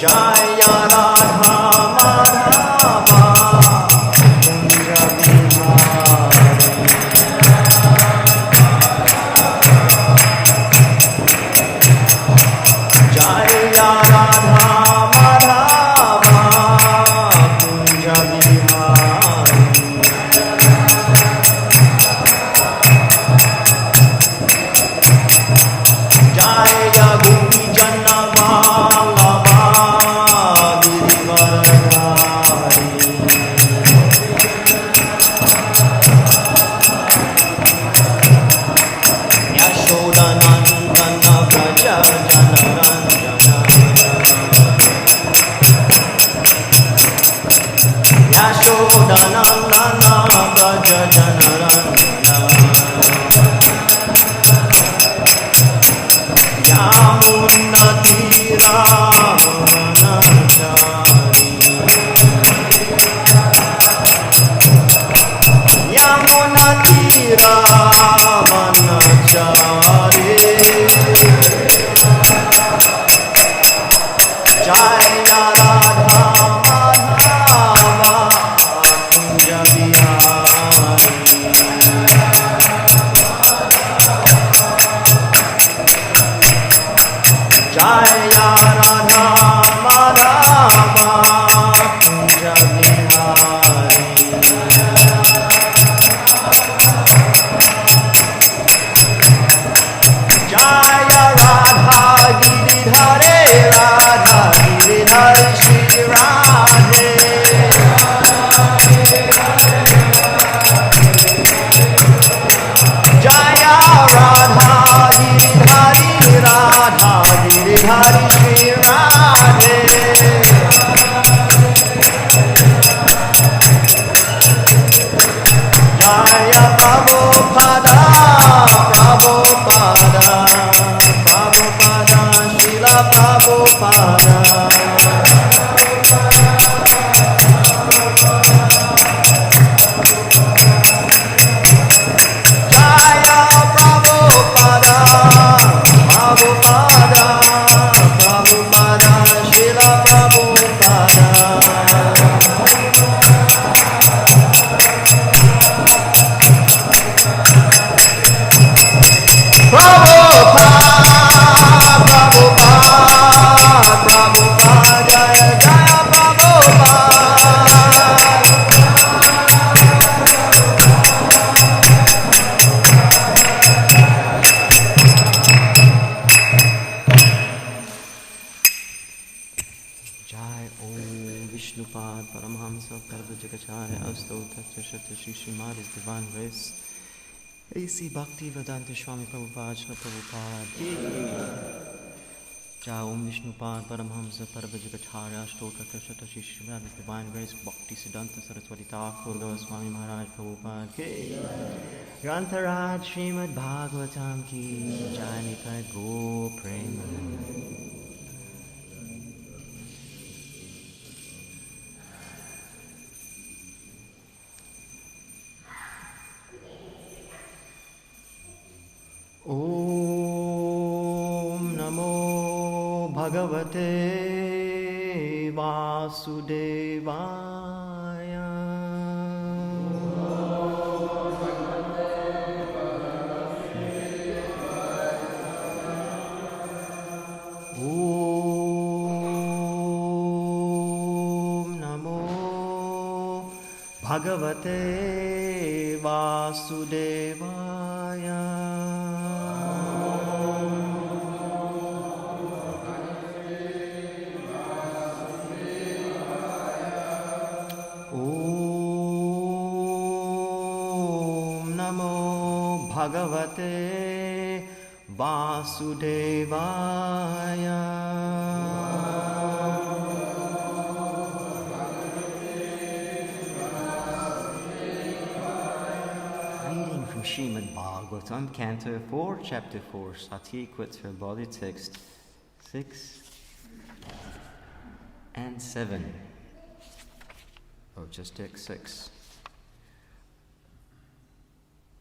Jaya Radha Madhava Kunja Bihari Jaya Radha Madhava Kunja Bihari Jaya Gopi Janna Vallabha Girivaradhari Yashodanandana Braja Janaranjana Yashodanandana Braja Janaranjana Yamunatira Manachari Yamunatira Manachari Jaya Radha Madhava Kunja Bihari Jaya Radha Madhava Kunja Bihari Jaya Radha Giridhare Radha Giridhare Shri Radhe Jaya Radha Giridhare Radha Giridhare Shri Radhe Jaya Prabhupada Prabhupada Prabhupada Srila Prabhupada Jaya Prabhupada Prabhupada Prabhupada Srila Prabhupada Prabhupada Jaya Jaya Jai Om Vishnupad Paramhamsa Parvajagacharya Astota Shri Srimad is Divine Grace A.C. Bhakti Vedanta Swami Prabhupada Srila Prabhupada Jai Om Vishnupad Paramhamsa Parvajagacharya Astota Shri Srimad is Divine Grace Bhakti Siddhanta Saraswati Thakur Goswami Maharaj Prabhupada Grantaraj Srimad Bhagavatam Ki Jai Nitai Go Prema Om Namo Bhagavate Vasudevaya Om Namo Bhagavate Vasudevaya Bhagavate Vasudevaya Reading from Srimad Bhagavatam, Canto 4, Chapter 4. Sati quotes her body text 6 and 7. Oh, just text 6.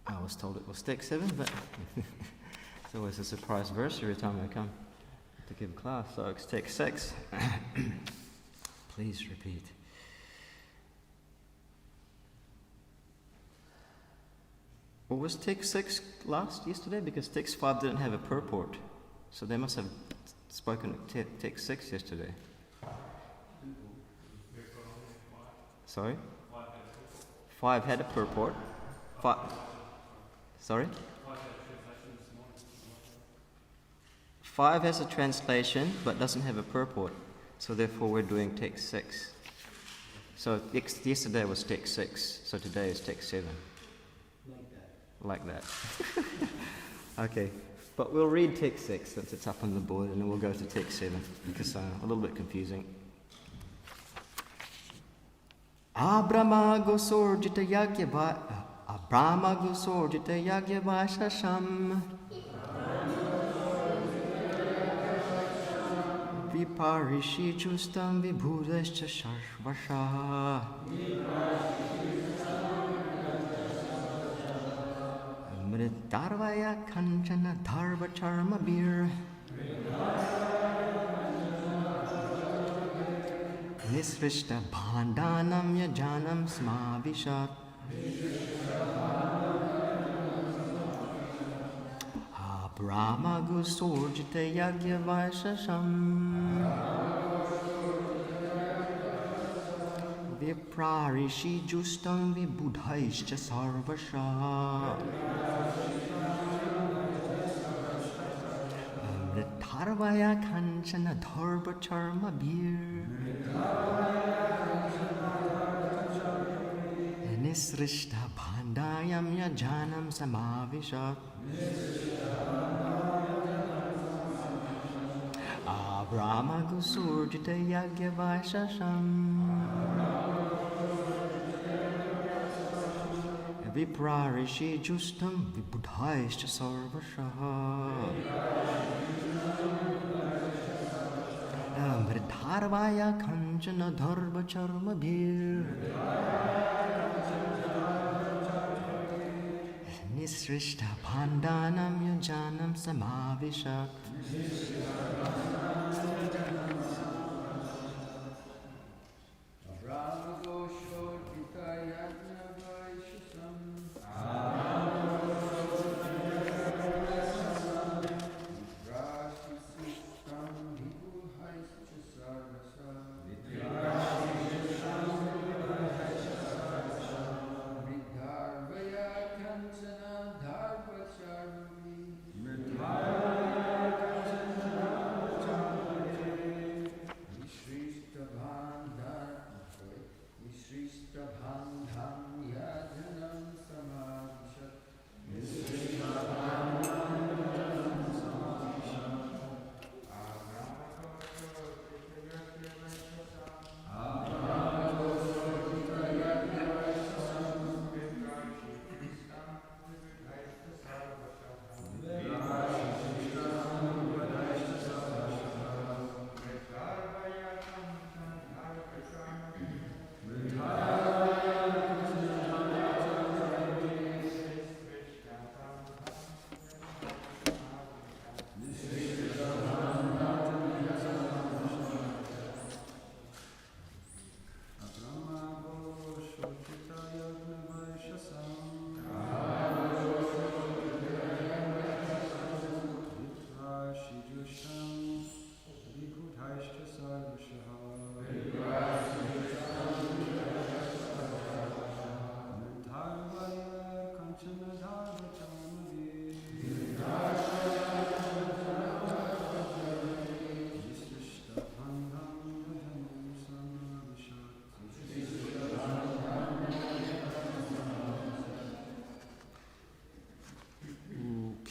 I was told it was text 7, but it's always a surprise verse every time I come to give class, so it's text 6. Please repeat. What was text 6 yesterday? Because text 5 didn't have a purport. So they must have spoken text 6 yesterday. Sorry? 5 had a purport. 5. Sorry? 5 has a translation but doesn't have a purport. So therefore we're doing text 6. So yesterday was text 6. So today is text 7. Like that. Okay. But we'll read text 6 since it's up on the board, and then we'll go to text 7 because a little bit confusing. Abrahma gosorjita yagyavashasham Viparishi justam vibhudescha sharvasha Mritarvaya kanchana dharva charma bir Nisrishta bhandanam yajanam smavishat Brahma gusorjita yagyavaishasham Viprarishi justam vibudhaischa sarvasha Mritarvaya kanchana dharva charma bir Nisrishta bhandayam yajanam samavishat Brahma gusurjita yagyavaishasham Viprarishi justam vibudhaischa sarvashaha Mridharvaya kanchana dharva charma bir Nisrishta bhandanam yajanam samavishat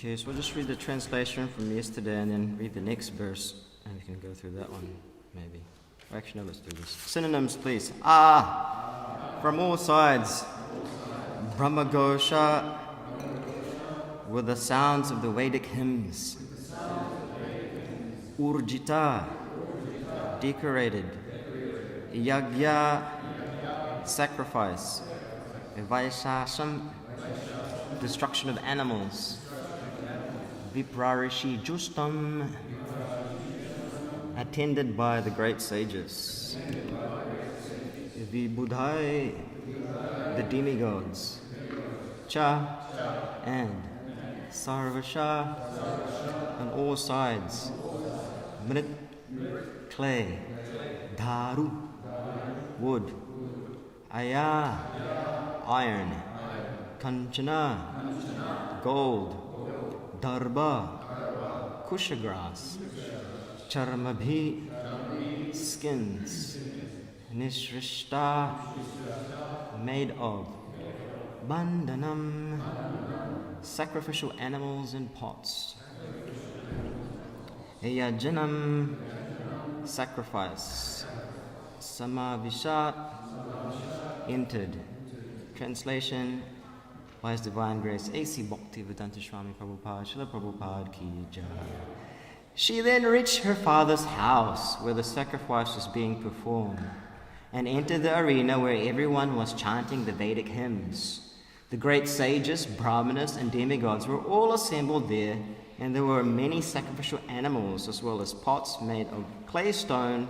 Okay, so we'll just read the translation from yesterday and then read the next verse, and we can go through that one, maybe. Actually, no, let's do this. Synonyms, please. From all sides. Brahmagosha, with the sounds of the Vedic hymns. Urjita, decorated. Yagya, sacrifice. Vaishasham, destruction of animals. Viprarishi justam, attended by the great sages, the Buddhai, the demigods, Cha and Sarvasha on all sides, Mrit, clay, Dharu, wood, Aya, iron, Kanchana, gold, Darba, kusha grass, Charmabhi, skins, Nishrishta, made of, Bandhanam, sacrificial animals in pots, Eyajanam, sacrifice, Samavishat, entered. Translation by His Divine Grace A.C. Bhaktivedanta Swami Prabhupada, Srila Prabhupada Ki Jai. She then reached her father's house where the sacrifice was being performed and entered the arena where everyone was chanting the Vedic hymns. The great sages, brahmanas and demigods were all assembled there, and there were many sacrificial animals as well as pots made of clay stone,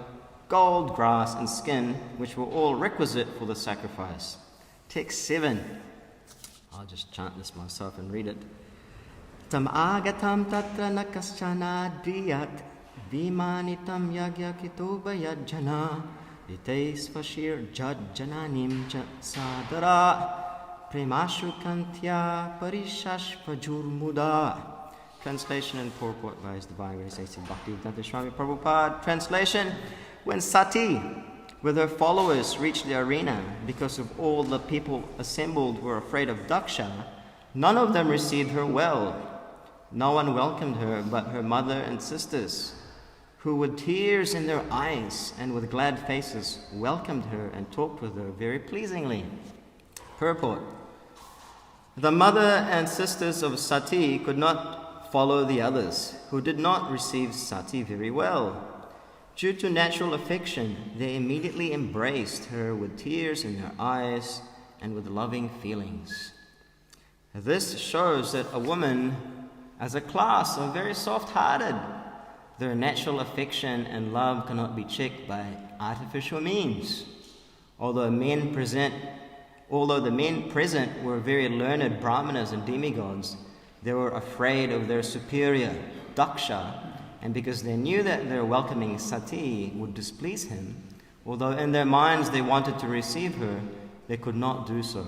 gold, grass and skin, which were all requisite for the sacrifice. Text 7. I'll just chant this myself and read it. Tam agatam tatra nakaschana driyat vimanitam yagyakito bayajjana vite svashir jajjananim cha sadara premashu kantya parishashpajurmuda. Translation and purport by His Divine Grace A.C. Bhaktivedanta Swami Prabhupada. Translation: when Sati with her followers reached the arena, because of all the people assembled were afraid of Daksha, none of them received her well. No one welcomed her but her mother and sisters, who with tears in their eyes and with glad faces welcomed her and talked with her very pleasingly. Purport: the mother and sisters of Sati could not follow the others, who did not receive Sati very well. Due to natural affection, they immediately embraced her with tears in their eyes and with loving feelings. This shows that a woman, as a class, are very soft-hearted. Their natural affection and love cannot be checked by artificial means. Although the men present were very learned brahmanas and demigods, they were afraid of their superior, Daksha, and because they knew that their welcoming Sati would displease him, although in their minds they wanted to receive her, they could not do so.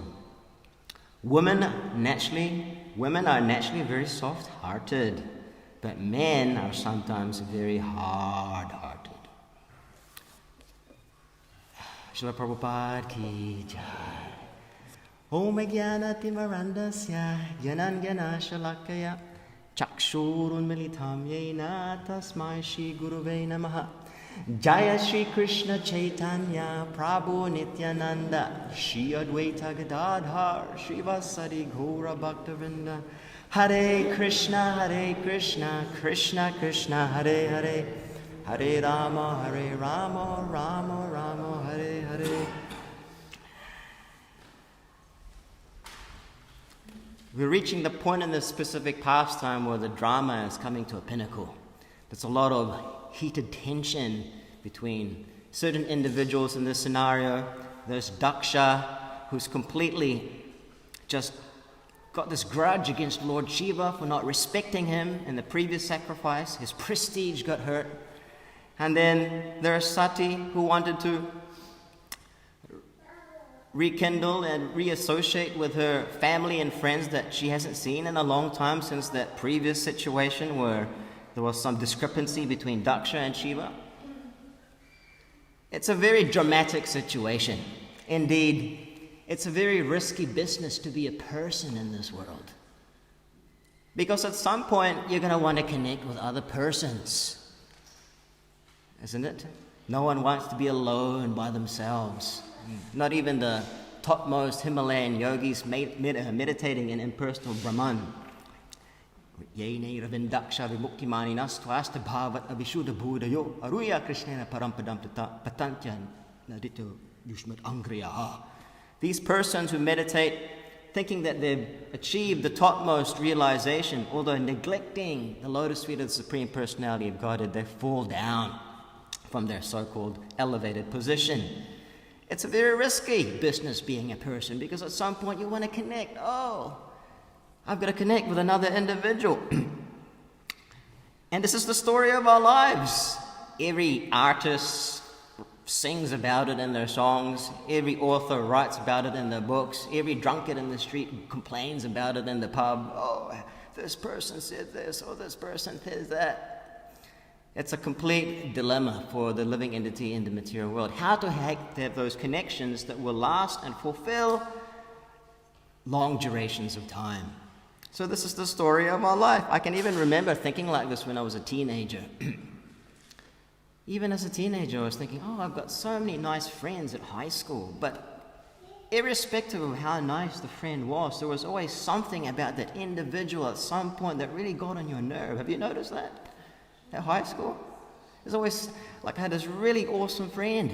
Women are naturally very soft-hearted, but men are sometimes very hard-hearted. Srila Prabhupada Ki Jai. Om Jnana Timarandasya Jnanan Jnana Shalakaya Chakshurun Militam Yena Tasmai Shri Guruve Namaha. Jaya Shri Krishna Chaitanya Prabhu Nityananda Shri Advaita Gadadhar Shri Vasari Ghora Bhaktavinda. Hare Krishna Krishna Krishna Hare Hare, Hare Rama Rama Rama Hare Hare. We're reaching the point in this specific pastime where the drama is coming to a pinnacle. There's a lot of heated tension between certain individuals in this scenario. There's Daksha, who's completely just got this grudge against Lord Shiva for not respecting him in the previous sacrifice. His prestige got hurt. And then there's Sati, who wanted to rekindle and reassociate with her family and friends that she hasn't seen in a long time since that previous situation where there was some discrepancy between Daksha and Shiva. It's a very dramatic situation. Indeed, it's a very risky business to be a person in this world. Because at some point, you're going to want to connect with other persons. Isn't it? No one wants to be alone by themselves. Not even the topmost Himalayan yogis meditating in impersonal Brahman. These persons who meditate thinking that they've achieved the topmost realization, although neglecting the lotus feet of the Supreme Personality of Godhead, they fall down. from their so-called elevated position. It's a very risky business being a person, because at some point you want to connect. Oh, I've got to connect with another individual. And this is the story of our lives. Every artist sings about it in their songs. Every author writes about it in their books. Every drunkard in the street complains about it in the pub. Oh, this person said this, or this person says that. It's a complete dilemma for the living entity in the material world. How to have those connections that will last and fulfill long durations of time. So this is the story of my life. I can even remember thinking like this when I was a teenager. Even as a teenager, I was thinking, oh, I've got so many nice friends at high school. But irrespective of how nice the friend was, there was always something about that individual at some point that really got on your nerve. Have you noticed that? At high school? There's always, like, I had this really awesome friend.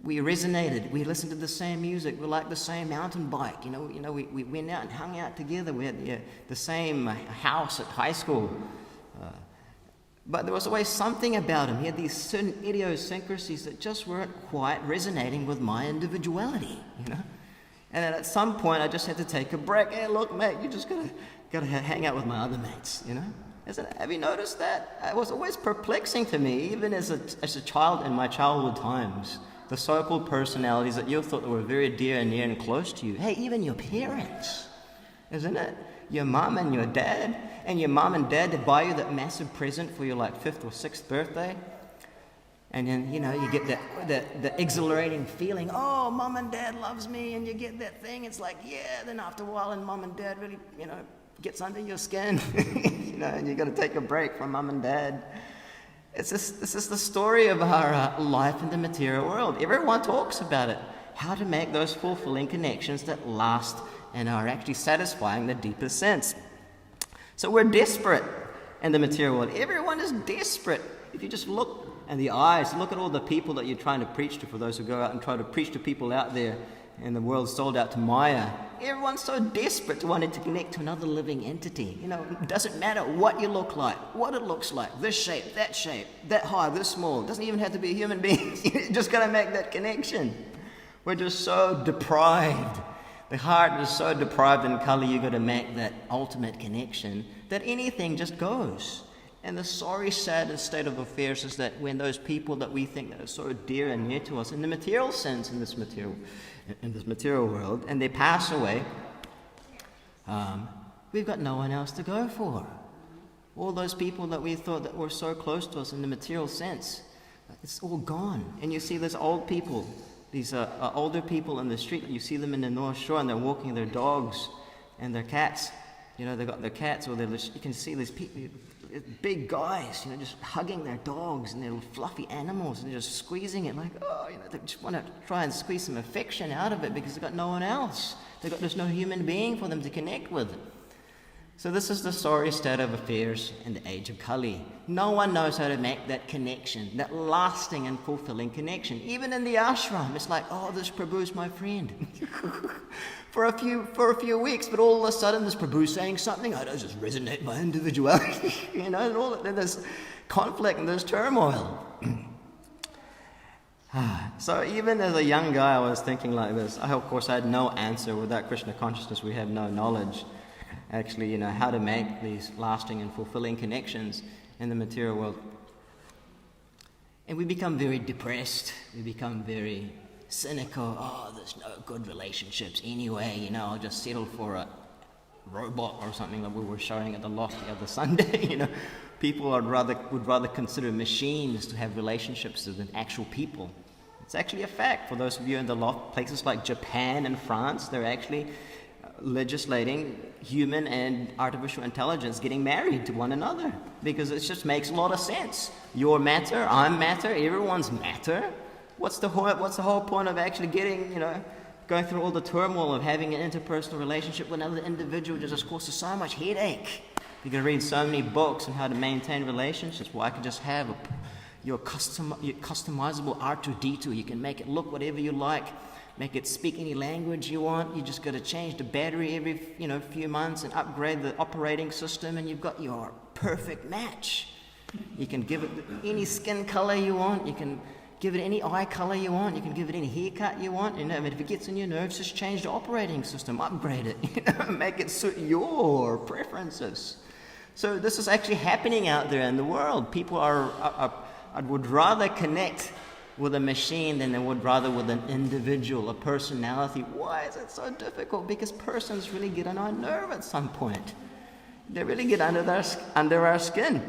We resonated. We listened to the same music. We liked the same mountain bike. We went out and hung out together. We had the same house at high school. But there was always something about him. He had these certain idiosyncrasies that just weren't quite resonating with my individuality, And then at some point, I just had to take a break. Hey, look, mate, you just gotta hang out with my other mates, Have you noticed that? It was always perplexing to me, even as a child in my childhood times. The so-called personalities that you thought were very dear and near and close to you. Hey, even your parents, isn't it? Your mom and your dad, and your mom and dad to buy you that massive present for your 5th or 6th birthday. And then, you get the exhilarating feeling, oh, mom and dad loves me, and you get that thing. It's like, yeah, then after a while, and mom and dad really, gets under your skin, and you got to take a break from mom and dad. This is the story of our life in the material world. Everyone talks about it. How to make those fulfilling connections that last and are actually satisfying the deepest sense. So we're desperate in the material world. Everyone is desperate. If you just look in the eyes, look at all the people that you're trying to preach to, for those who go out and try to preach to people out there and the world's sold out to Maya. Everyone's so desperate to wanting to connect to another living entity. It doesn't matter what you look like, what it looks like, this shape, that high, this small. It doesn't even have to be a human being. You just got to make that connection. We're just so deprived. The heart is so deprived in Kali Yuga to make that ultimate connection that anything just goes. And the sorry, sad state of affairs is that when those people that we think that are so dear and near to us in the material sense, in this material world, and they pass away, we've got no one else to go for. All those people that we thought that were so close to us in the material sense, it's all gone. And you see these old people, these older people in the street, you see them in the North Shore, and they're walking their dogs and their cats. They've got their cats, or you can see these people, big guys, just hugging their dogs and their little fluffy animals, and they're just squeezing it like, they just want to try and squeeze some affection out of it because they've got no one else. There's no human being for them to connect with. So this is the sorry state of affairs in the age of Kali. No one knows how to make that connection, that lasting and fulfilling connection. Even in the ashram, it's like, oh, this Prabhu's my friend. for a few weeks, but all of a sudden this Prabhu's saying something, I don't just resonate my individuality, and there's conflict and there's turmoil. So even as a young guy, I was thinking like this. Of course, I had no answer. Without Krishna consciousness, we have no knowledge. Actually, how to make these lasting and fulfilling connections in the material world. And we become very depressed. We become very cynical. Oh, there's no good relationships anyway. I'll just settle for a robot or something that we were showing at the loft the other Sunday. People would rather consider machines to have relationships than actual people. It's actually a fact. For those of you in the loft, places like Japan and France, they're actually legislating human and artificial intelligence getting married to one another, because it just makes a lot of sense. You're matter, I'm matter, everyone's matter. What's the whole point of actually getting, going through all the turmoil of having an interpersonal relationship with another individual? Just causes so much headache. You can read so many books on how to maintain relationships. Well, I could just have your customizable R2D2. You can make it look whatever you like. Make it speak any language you want. You just got to change the battery every few months and upgrade the operating system, and you've got your perfect match. You can give it any skin color you want. You can give it any eye color you want. You can give it any haircut you want. If it gets on your nerves, just change the operating system, upgrade it, make it suit your preferences. So this is actually happening out there in the world. People would rather connect with a machine than they would rather with an individual, a personality. Why is it so difficult? Because persons really get on our nerve at some point. They really get under our skin.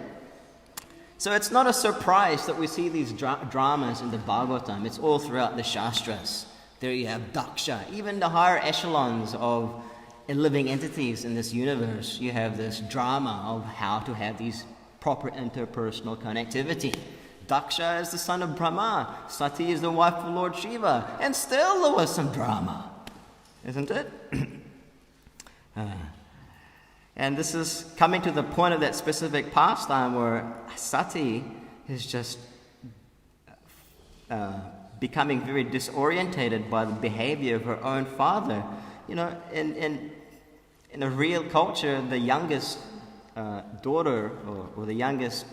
So it's not a surprise that we see these dramas in the Bhagavatam. It's all throughout the Shastras. There you have Daksha, even the higher echelons of living entities in this universe. You have this drama of how to have these proper interpersonal connectivity. Daksha is the son of Brahma. Sati is the wife of Lord Shiva. And still there was some drama. Isn't it? And this is coming to the point of that specific pastime where Sati is just becoming very disorientated by the behavior of her own father. In a real culture, the youngest daughter or the youngest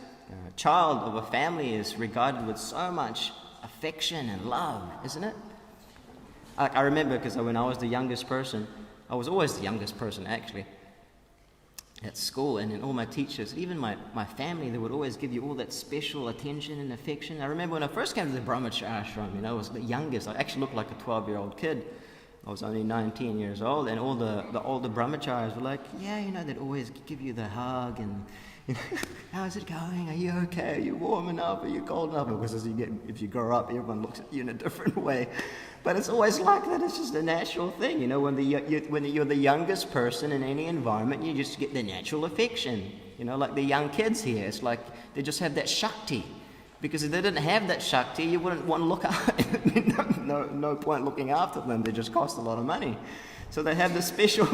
child of a family is regarded with so much affection and love, isn't it? I remember, because when I was the youngest person, I was always the youngest person actually, at school, and in all my teachers, even my family, they would always give you all that special attention and affection. I remember when I first came to the Brahmacharya ashram, I was the youngest. I actually looked like a 12-year-old kid. I was only 19 years old, and all the older brahmacharis were like, they'd always give you the hug and, how's it going? Are you okay? Are you warm enough? Are you cold enough? Because if you grow up, everyone looks at you in a different way. But it's always like that. It's just a natural thing. When you're the youngest person in any environment, you just get the natural affection. Like the young kids here, it's like they just have that Shakti. Because if they didn't have that Shakti, you wouldn't want to look after no point looking after them. They just cost a lot of money. So they have this special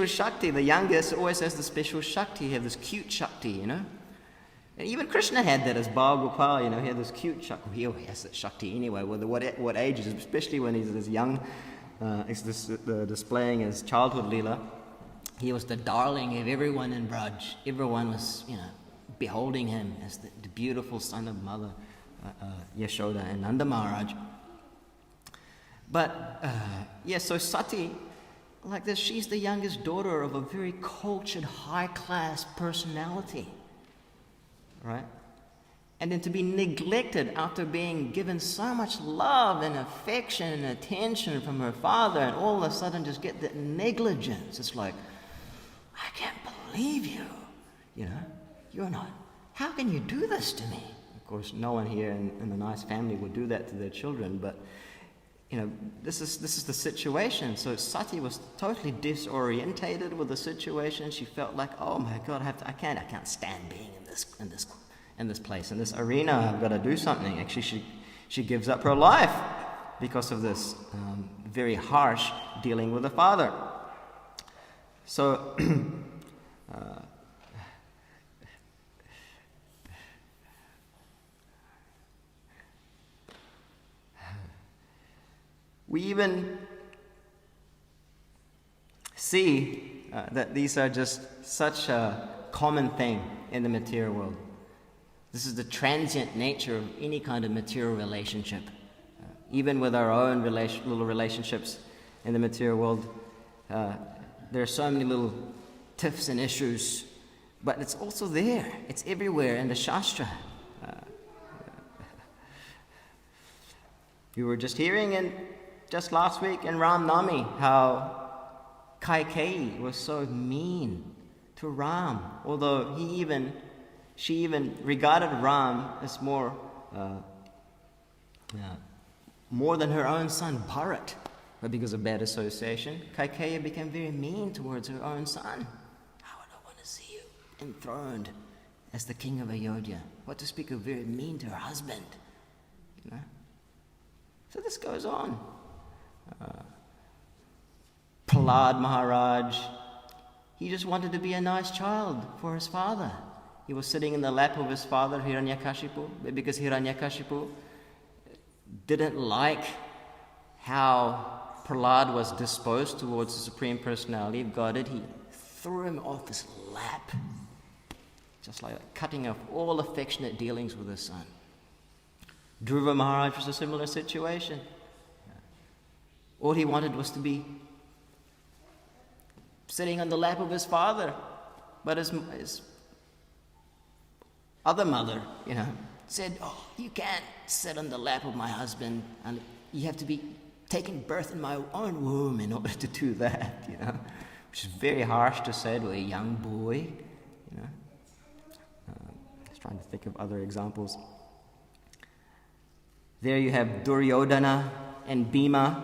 Shakti. The youngest always has the special Shakti. You have this cute Shakti, And even Krishna had that as Baal Gopal, he had this cute Shakti. He has that Shakti anyway, whether what ages, especially when he's this young, displaying his childhood Leela. He was the darling of everyone in Braj. Everyone was, beholding him as the beautiful son of Mother Yashoda and Nanda Maharaj. But, so Sati, like this, she's the youngest daughter of a very cultured, high-class personality, right? And then to be neglected after being given so much love and affection and attention from her father, and all of a sudden just get that negligence. It's like, I can't believe you, you're not. How can you do this to me? Of course, no one here in a nice family would do that to their children, but this is the situation. So Sati was totally disorientated with the situation. She felt like, oh my God, I can't stand being in this place, in this arena. I've got to do something. Actually, she gives up her life because of this very harsh dealing with the father. So. We even see that these are just such a common thing in the material world. This is the transient nature of any kind of material relationship. Even with our own little relationships in the material world, there are so many little tiffs and issues, but it's also there. It's everywhere in the Shastra. We were just hearing just last week in Ram Nami how Kaikeyi was so mean to Ram, although she even regarded Ram as more than her own son Bharat, but because of bad association, Kaikeyi became very mean towards her own son. How would I want to see you enthroned as the king of Ayodhya? What to speak of very mean to her husband, So this goes on. Prahlad Maharaj, he just wanted to be a nice child for his father. He was sitting in the lap of his father, Hiranyakashipu, but because Hiranyakashipu didn't like how Prahlad was disposed towards the Supreme Personality of Godhead, he threw him off his lap. just like cutting off all affectionate dealings with his son. Dhruva Maharaj was a similar situation. All he wanted was to be sitting on the lap of his father, but his other mother, said, "Oh, you can't sit on the lap of my husband, and you have to be taking birth in my own womb in order to do that," which is very harsh to say to a young boy, Just trying to think of other examples. There you have Duryodhana and Bhima.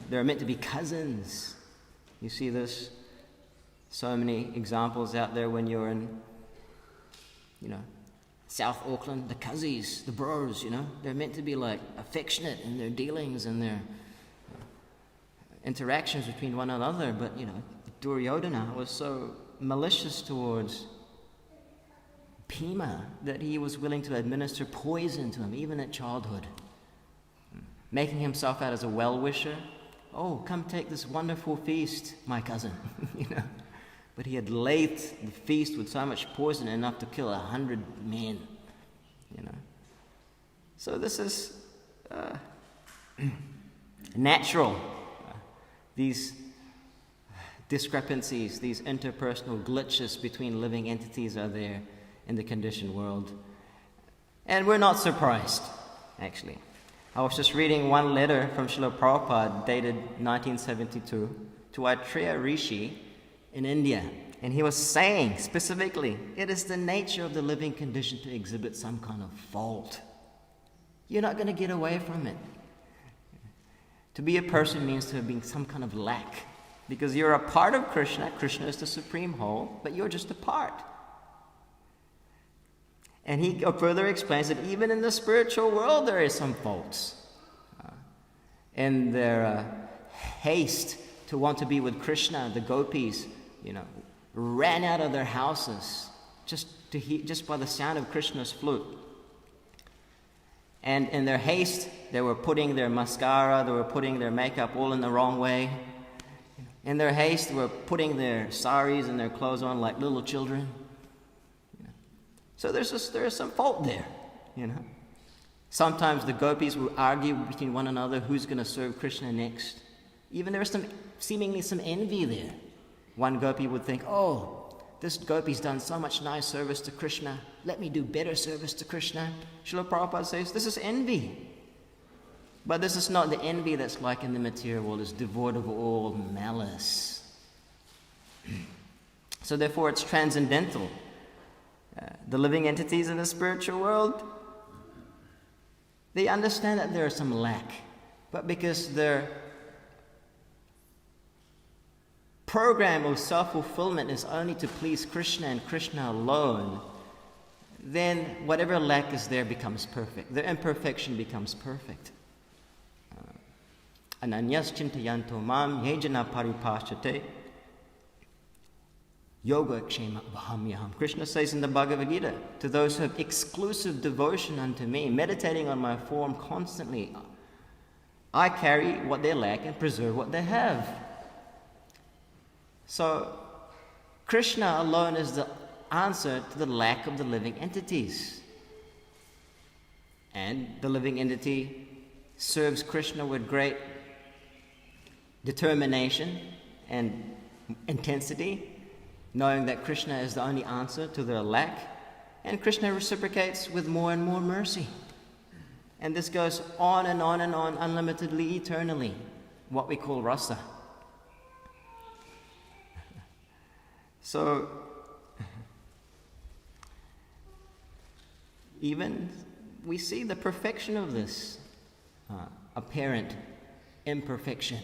They're meant to be cousins. You see this? So many examples out there when you're in, South Auckland, the cousins, the bros, they're meant to be like affectionate in their dealings and their interactions between one another. But, Duryodhana was so malicious towards Bhima that he was willing to administer poison to him, even at childhood, making himself out as a well-wisher. "Oh, come take this wonderful feast, my cousin," But he had laced the feast with so much poison enough to kill 100 men, So this is natural. These discrepancies, these interpersonal glitches between living entities are there in the conditioned world. And we're not surprised, actually. I was just reading one letter from Srila Prabhupada dated 1972 to Aitreya Rishi in India. And he was saying specifically, it is the nature of the living condition to exhibit some kind of fault. You're not going to get away from it. To be a person means to have been some kind of lack. Because you're a part of Krishna. Krishna is the supreme whole, but you're just a part. And he further explains that even in the spiritual world there is some faults. In their haste to want to be with Krishna, the gopis, ran out of their houses just by the sound of Krishna's flute. And in their haste, they were putting their mascara, they were putting their makeup all in the wrong way. In their haste, they were putting their saris and their clothes on like little children. So there's some fault there, Sometimes the gopis would argue between one another who's going to serve Krishna next. Even there's seemingly some envy there. One gopi would think, "Oh, this gopi's done so much nice service to Krishna. Let me do better service to Krishna." Srila Prabhupada says this is envy. But this is not the envy that's like in the material world. It's devoid of all malice. So therefore it's transcendental. The living entities in the spiritual world, they understand that there is some lack. But because their program of self-fulfillment is only to please Krishna and Krishna alone, then whatever lack is there becomes perfect. Their imperfection becomes perfect. Ananyas chintayanto mam yejana paripashate yoga kshema vahamyaham. Krishna says in the Bhagavad Gita, to those who have exclusive devotion unto me, meditating on my form constantly, I carry what they lack and preserve what they have. So, Krishna alone is the answer to the lack of the living entities. And the living entity serves Krishna with great determination and intensity, knowing that Krishna is the only answer to their lack, and Krishna reciprocates with more and more mercy. And this goes on and on and on, unlimitedly, eternally, what we call rasa. So, even we see the perfection of this apparent imperfection,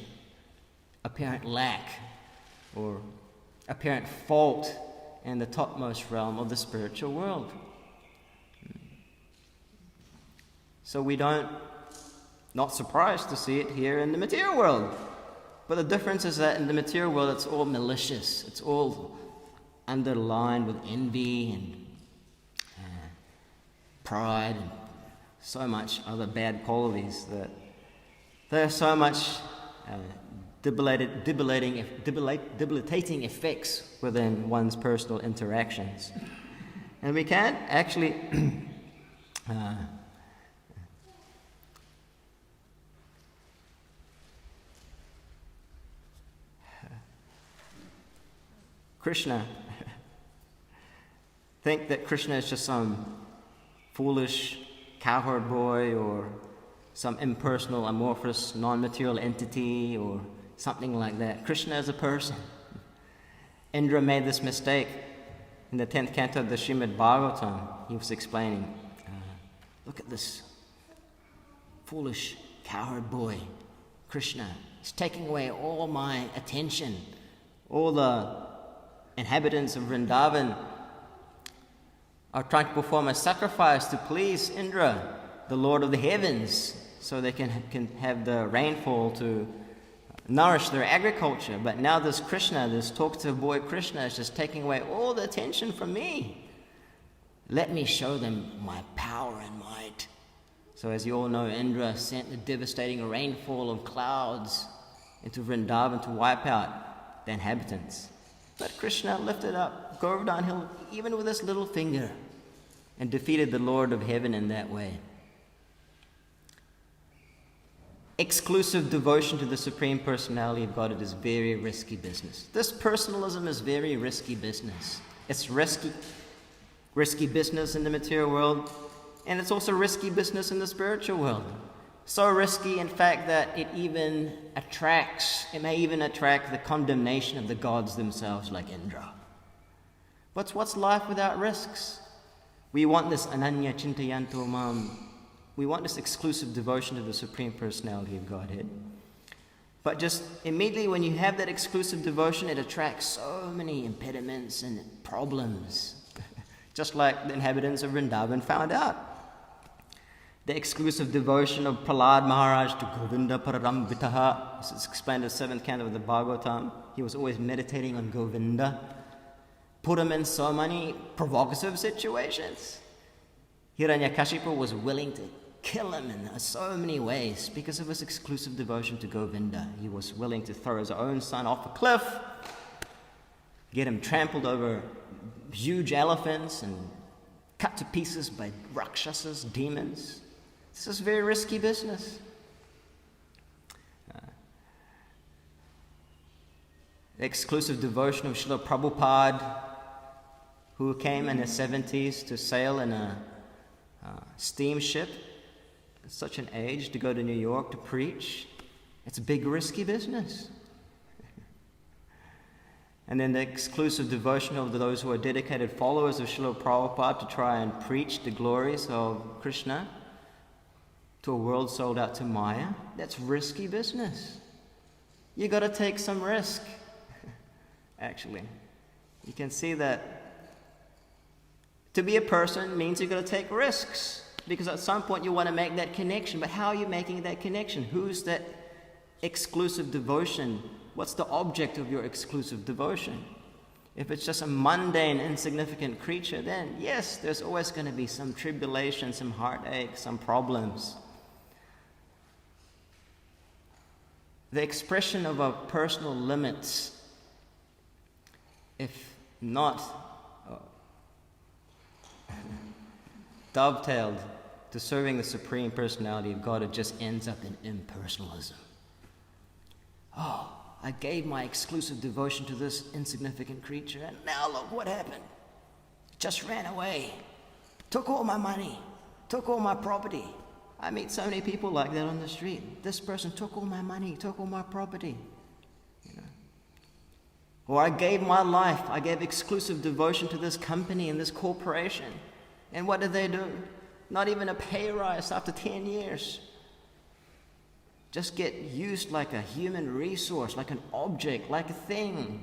apparent lack, or apparent fault in the topmost realm of the spiritual world. So we not surprised to see it here in the material world. But the difference is that in the material world it's all malicious, it's all underlined with envy and pride and so much other bad qualities that there's so much debilitating effects within one's personal interactions. And we can't actually Krishna think that Krishna is just some foolish cowherd boy or some impersonal, amorphous, non-material entity or something like that. Krishna is a person. Indra made this mistake in the 10th canto of the Srimad Bhagavatam. He was explaining, look at this foolish cowherd boy, Krishna. He's taking away all my attention. All the inhabitants of Vrindavan are trying to perform a sacrifice to please Indra, the Lord of the heavens, so they can have the rainfall to nourish their agriculture. But now this Krishna, this talkative boy Krishna, is just taking away all the attention from me. Let me show them my power and might. So as you all know, Indra sent a devastating rainfall of clouds into Vrindavan to wipe out the inhabitants. But Krishna lifted up Govardhan Hill even with his little finger and defeated the Lord of Heaven in that way. Exclusive devotion to the Supreme Personality of God, it is very risky business. This personalism is very risky business. It's risky business in the material world, and it's also risky business in the spiritual world. So risky, in fact, that it may even attract the condemnation of the gods themselves, like Indra. But what's life without risks? We want this ananya chintayanto mam. We want this exclusive devotion to the Supreme Personality of Godhead. But just immediately when you have that exclusive devotion, it attracts so many impediments and problems. Just like the inhabitants of Vrindavan found out. The exclusive devotion of Prahlad Maharaj to Govinda Pararambitaha. This is explained in the 7th canto of the Bhagavatam. He was always meditating on Govinda. Put him in so many provocative situations. Hiranyakashipu was willing to kill him in so many ways because of his exclusive devotion to Govinda. He was willing to throw his own son off a cliff, get him trampled over huge elephants and cut to pieces by rakshasas, demons. This is very risky business. The exclusive devotion of Srila Prabhupada, who came in his 70s to sail in a steamship at such an age to go to New York to preach. It's a big risky business. And then the exclusive devotion of those who are dedicated followers of Srila Prabhupada to try and preach the glories of Krishna to a world sold out to Maya. That's risky business. You got to take some risk. Actually, you can see that to be a person means you've got to take risks, because at some point you want to make that connection. But how are you making that connection? Who's that exclusive devotion? What's the object of your exclusive devotion? If it's just a mundane, insignificant creature, then yes, there's always going to be some tribulation, some heartache, some problems. The expression of our personal limits, if not dovetailed to serving the Supreme Personality of God, it just ends up in impersonalism. Oh, I gave my exclusive devotion to this insignificant creature, and now look what happened. Just ran away, took all my money, took all my property. I meet so many people like that on the street. This person took all my money, took all my property. Or I gave my life, I gave exclusive devotion to this company and this corporation. And what did they do? Not even a pay rise after 10 years. Just get used like a human resource, like an object, like a thing.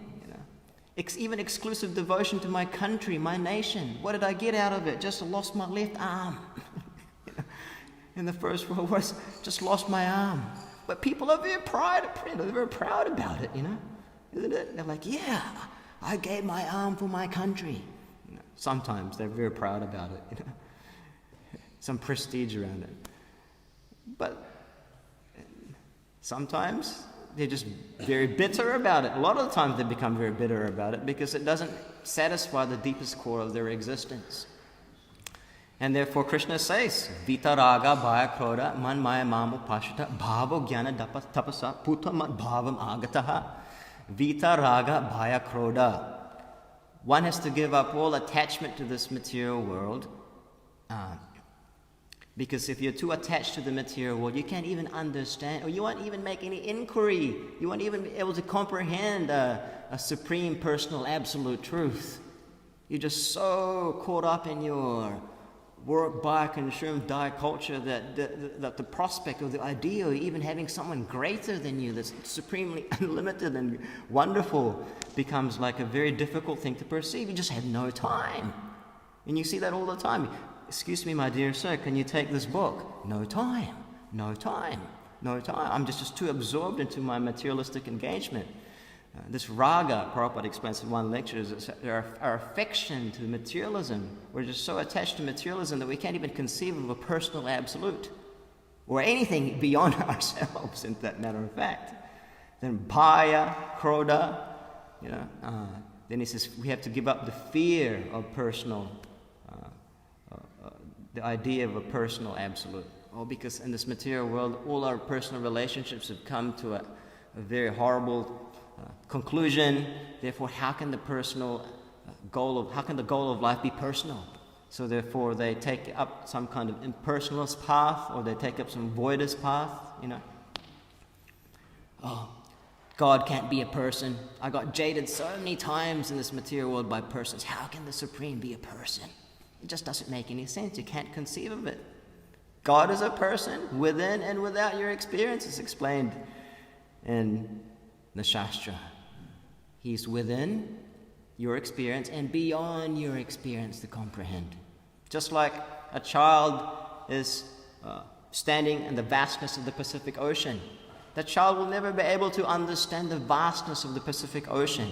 Even exclusive devotion to my country, my nation. What did I get out of it? Just lost my left arm. In the First World War, just lost my arm. But people are very proud about it, Isn't it? They're like, yeah, I gave my arm for my country. Sometimes they're very proud about it, Some prestige around it. But sometimes they're just very bitter about it. A lot of the times they become very bitter about it because it doesn't satisfy the deepest core of their existence. And therefore Krishna says, Vita raga bhaya krodha man maya mamu pashita bhavo jnana tapasa puta mat bhavam agataha. Vita raga bhaya krodha. One has to give up all attachment to this material world. Because if you're too attached to the material world, you can't even understand, or you won't even make any inquiry. You won't even be able to comprehend a supreme, personal, absolute truth. You're just so caught up in your work, buy, consume, die culture that the prospect or the idea of even having someone greater than you that's supremely unlimited and wonderful becomes like a very difficult thing to perceive. You just have no time. And you see that all the time. Excuse me, my dear sir, can you take this book? No time, no time, no time. I'm just too absorbed into my materialistic engagement. This raga, Prabhupada explains in one lecture, is our affection to materialism. We're just so attached to materialism that we can't even conceive of a personal absolute or anything beyond ourselves, in that matter of fact. Then bhaya, krodha, then he says we have to give up the fear of personal the idea of a personal absolute. Because in this material world, all our personal relationships have come to a very horrible conclusion. Therefore, how can the goal of life be personal? So therefore, they take up some kind of impersonalist path, or they take up some voidist path. God can't be a person. I got jaded so many times in this material world by persons. How can the Supreme be a person? It just doesn't make any sense. You can't conceive of it. God is a person within and without your experience. It's explained in the Shastra. He's within your experience and beyond your experience to comprehend. Just like a child is standing in the vastness of the Pacific Ocean. That child will never be able to understand the vastness of the Pacific Ocean.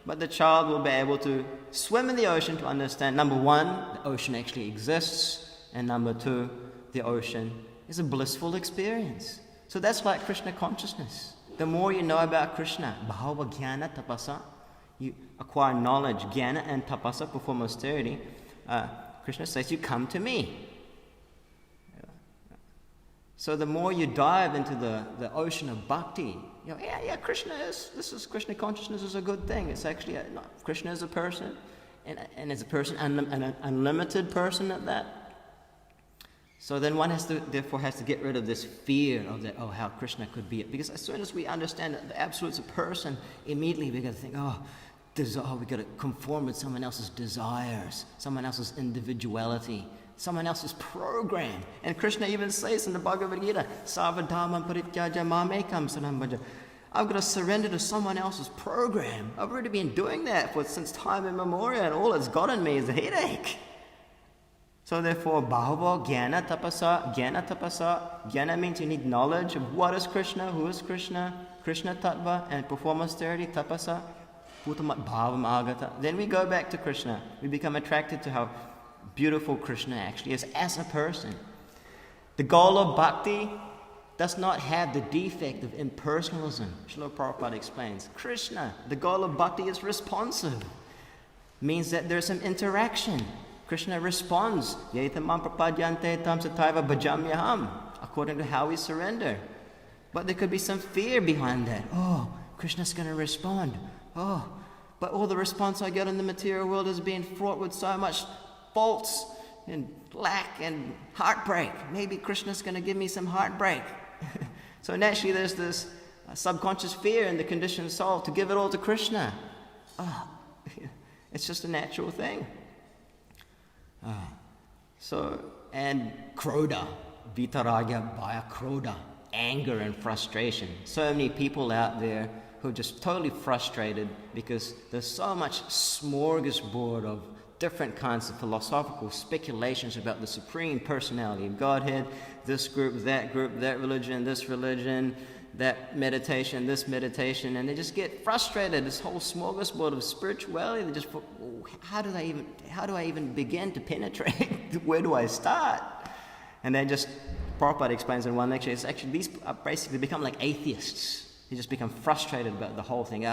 But the child will be able to swim in the ocean to understand, number one, the ocean actually exists, and number two, the ocean is a blissful experience. So that's like Krishna consciousness. The more you know about Krishna, bhava jnana tapasa, you acquire knowledge, jnana and tapasa, perform austerity. Krishna says, you come to me. So the more you dive into the ocean of bhakti, Krishna Krishna consciousness is a good thing. It's actually, Krishna is a person, and as a person, an unlimited person at that. So then one has to get rid of this fear of that, how Krishna could be it. Because as soon as we understand that the Absolute's a person, immediately we got to think, we got to conform with someone else's desires, someone else's individuality, someone else's program. And Krishna even says in the Bhagavad Gita, Savadhamam parityaja mamekam sanambhaja. I've got to surrender to someone else's program. I've already been doing that since time immemorial, and all it's gotten me is a headache. So therefore, bhava jnana tapasa, jnana tapasa. Jnana means you need knowledge of what is Krishna, who is Krishna, Krishna tattva, and perform austerity, tapasa, putamat bhavam agata. Then we go back to Krishna. We become attracted to how beautiful Krishna actually is as a person. The goal of bhakti does not have the defect of impersonalism. Srila Prabhupada explains. Krishna, the goal of bhakti is responsive. Means that there's some interaction. Krishna responds, Yaitamam prapadyante tam sataiva bhajamyaham, according to how we surrender. But there could be some fear behind that. Krishna's going to respond. But all the response I get in the material world is being fraught with so much faults and lack and heartbreak. Maybe Krishna's going to give me some heartbreak. So naturally there's this subconscious fear in the conditioned soul to give it all to Krishna. It's just a natural thing. And krodha, vitaragya bhaya krodha, anger and frustration. So many people out there who are just totally frustrated because there's so much smorgasbord of different kinds of philosophical speculations about the Supreme Personality of Godhead, this group, that religion, this religion, that meditation, this meditation, and they just get frustrated. This whole smorgasbord of spirituality, they just, how do I even begin to penetrate? Where do I start? And then just, Prabhupada explains in one lecture, it's actually, these are basically become like atheists. He just become frustrated about the whole thing.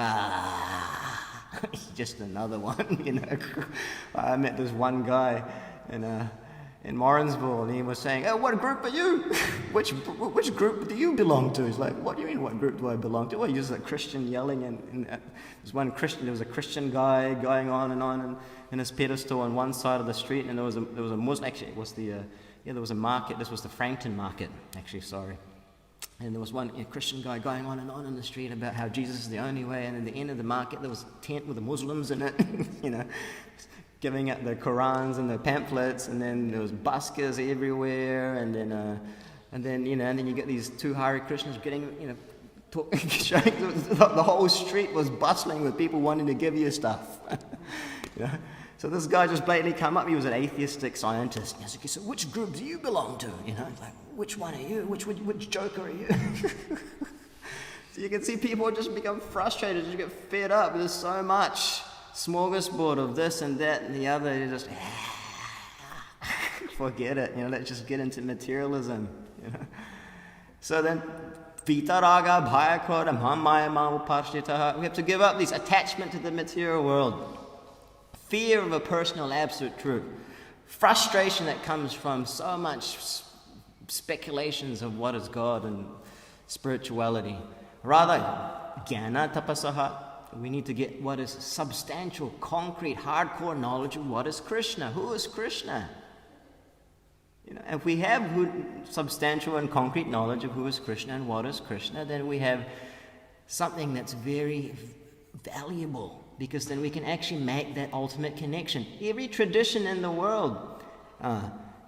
He's just another one, you know. I met this one guy in Morrinsville, and he was saying, "Oh, what group are you? Which group do you belong to?" He's like, "What do you mean, what group do I belong to?" Well, he was a Christian yelling, and there was a Christian guy going on and in his pedestal on one side of the street, and there was a Muslim. Actually, it was there was a market. This was the Frankton market, actually. Sorry. And there was one Christian guy going on and on in the street about how Jesus is the only way, and at the end of the market there was a tent with the Muslims in it, you know, giving out the Qurans and the pamphlets, and then there was buskers everywhere, and then you get these two Hare Krishnas getting, you know, showing the whole street was bustling with people wanting to give you stuff. You know? So this guy just blatantly come up. He was an atheistic scientist. He was like, "So which group do you belong to? You know, like, which one are you? Which joker are you?" So you can see people just become frustrated, just get fed up. There's so much smorgasbord of this and that and the other. You just forget it. You know, let's just get into materialism. You know. So then, vitaraga bhayakroda mamaya mamuparshitaha. We have to give up this attachment to the material world. Fear of a personal absolute truth. Frustration that comes from so much speculations of what is God and spirituality. Rather, jnana tapasaha. We need to get what is substantial, concrete, hardcore knowledge of what is Krishna. Who is Krishna? You know, if we have substantial and concrete knowledge of who is Krishna and what is Krishna, then we have something that's very valuable, because then we can actually make that ultimate connection. Every tradition in the world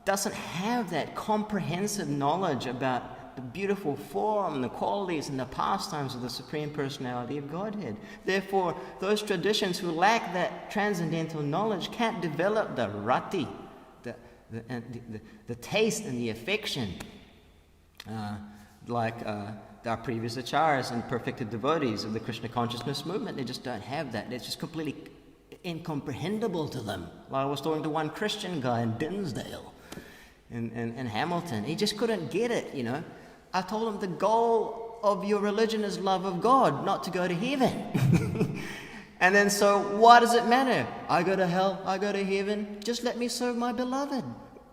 doesn't have that comprehensive knowledge about the beautiful form, the qualities, and the pastimes of the Supreme Personality of Godhead. Therefore, those traditions who lack that transcendental knowledge can't develop the rati, the taste and the affection, like our previous acharyas and perfected devotees of the Krishna consciousness movement. They just don't have that. It's just completely incomprehensible to them. Like I was talking to one Christian guy in Dinsdale, in Hamilton. He just couldn't get it, you know. I told him the goal of your religion is love of God, not to go to heaven. And then so why does it matter? I go to hell, I go to heaven, just let me serve my beloved.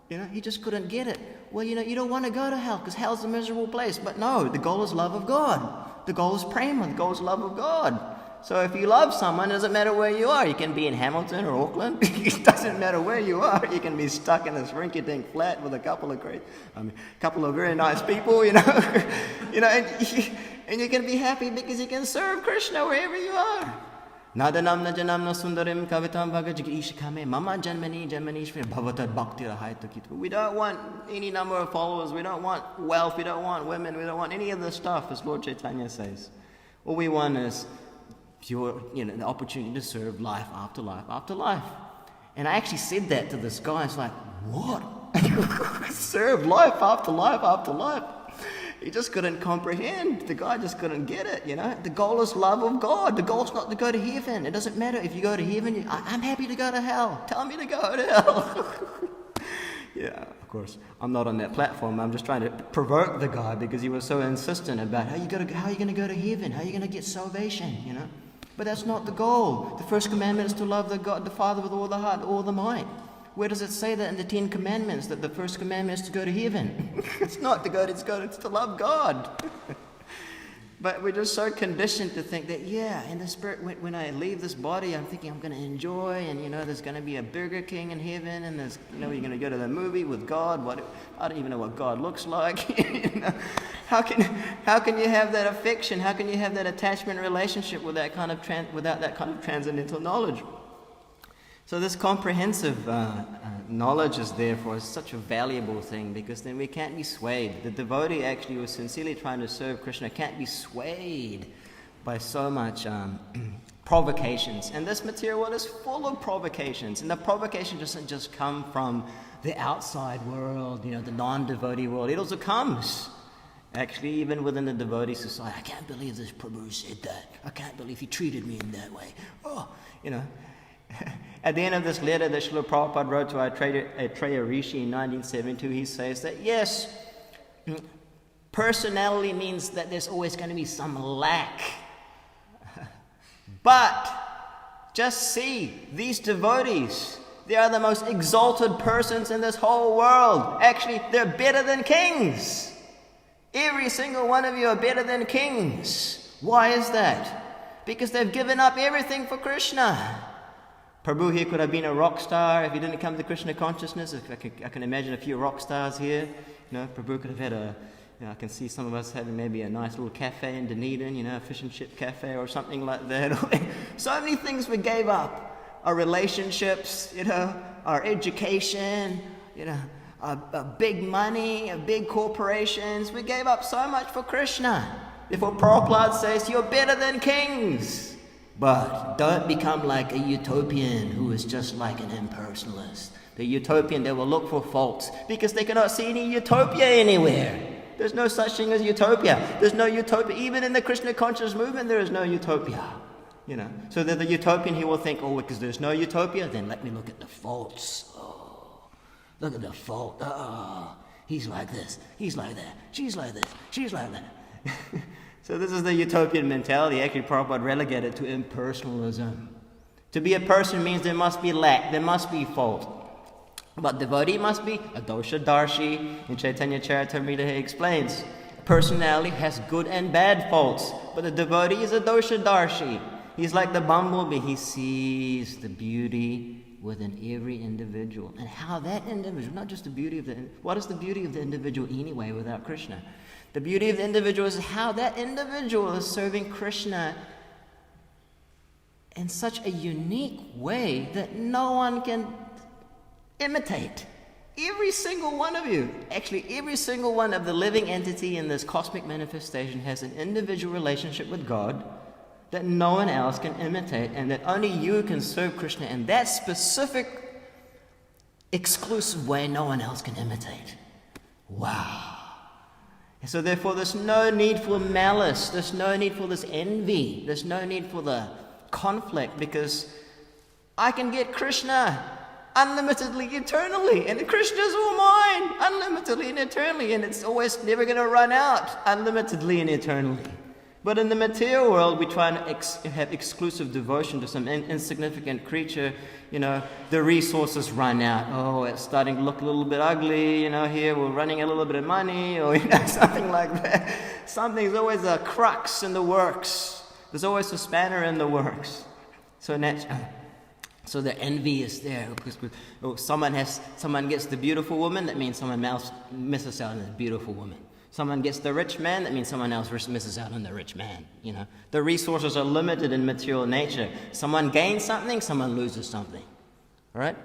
You know, he just couldn't get it. Well, you know, you don't want to go to hell because hell's a miserable place. But no, the goal is love of God. The goal is prema, the goal is love of God. So if you love someone, it doesn't matter where you are. You can be in Hamilton or Auckland. It doesn't matter where you are. You can be stuck in this rinky-dink flat with a couple of very nice people, you know. You know, and you can be happy because you can serve Krishna wherever you are. Nadanamna janamna sundarim kavitam bhagajikishikame mama janmani janmanishvir bhavatad bhakti rahayatakitu. We don't want any number of followers. We don't want wealth. We don't want women. We don't want any of this stuff, as Lord Chaitanya says. All we want is pure, you know, the opportunity to serve life after life after life. And I actually said that to this guy. It's like, what? Serve life after life after life. He just couldn't comprehend. The guy just couldn't get it, you know. The goal is love of God. The goal is not to go to heaven. It doesn't matter if you go to heaven. I'm happy to go to hell. Tell me to go to hell. Yeah, of course. I'm not on that platform. I'm just trying to provoke the guy because he was so insistent about how are you going to go to heaven? How are you going to get salvation, you know. But that's not the goal. The first commandment is to love the God, the Father with all the heart, all the might. Where does it say that in the 10 Commandments, that the first commandment is to go to heaven? It's not to go, it's to love God. But we're just so conditioned to think that, yeah, in the spirit, when I leave this body, I'm thinking I'm going to enjoy, and, you know, there's going to be a Burger King in heaven, and there's, you know, you're going to go to the movie with God. I don't even know what God looks like. You know? How can you have that affection? How can you have that attachment relationship with that kind of without that kind of transcendental knowledge? So this comprehensive knowledge is therefore such a valuable thing, because then we can't be swayed. The devotee actually who is sincerely trying to serve Krishna can't be swayed by so much provocations. And this material world is full of provocations. And the provocation doesn't just come from the outside world, you know, the non-devotee world. It also comes, actually, even within the devotee society. I can't believe this Prabhu said that. I can't believe he treated me in that way. Oh, you know. At the end of this letter that Srila Prabhupada wrote to Aitreya Rishi in 1972, he says that, yes, Personality means that there's always going to be some lack. But just see, these devotees, they are the most exalted persons in this whole world. Actually, they're better than kings. Every single one of you are better than kings. Why is that? Because they've given up everything for Krishna. Prabhu here could have been a rock star if he didn't come to Krishna consciousness. I can imagine a few rock stars here. Prabhu could have had I can see some of us having maybe a nice little cafe in Dunedin, a fish and chip cafe or something like that. So many things we gave up. Our relationships, our education, our big money, our big corporations. We gave up so much for Krishna. Therefore Prabhupada says, you're better than kings. But don't become like a utopian who is just like an impersonalist. The utopian, they will look for faults because they cannot see any utopia anywhere. There's no such thing as utopia. There's no utopia. Even in the Krishna conscious movement, there is no utopia. So that the utopian, he will think, because there's no utopia, then let me look at the faults. Oh, look at the fault. Oh, he's like this. He's like that. She's like this. She's like that. So this is the utopian mentality. Actually, Prabhupada relegated to impersonalism. To be a person means there must be lack. There must be fault. But devotee must be a dosha darshi. In Chaitanya Charitamrita he explains, personality has good and bad faults, but the devotee is a dosha darshi. He's like the bumblebee. He sees the beauty within every individual. And how that individual, not just the beauty of what is the beauty of the individual anyway without Krishna? The beauty of the individual is how that individual is serving Krishna in such a unique way that no one can imitate. Every single one of you, actually every single one of the living entity in this cosmic manifestation has an individual relationship with God that no one else can imitate, and that only you can serve Krishna in that specific, exclusive way no one else can imitate. Wow. And so therefore there's no need for malice, there's no need for this envy, there's no need for the conflict, because I can get Krishna unlimitedly, eternally, and Krishna is all mine, unlimitedly and eternally, and it's always never going to run out, unlimitedly and eternally. But in the material world, we try and have exclusive devotion to some insignificant creature. The resources run out. Oh, it's starting to look a little bit ugly. Here we're running a little bit of money, or something like that. Something's always a crux in the works. There's always a spanner in the works. So the envy is there. Someone gets the beautiful woman, that means someone else misses out on the beautiful woman. Someone gets the rich man, that means someone else misses out on the rich man. The resources are limited in material nature. Someone gains something, someone loses something. All right?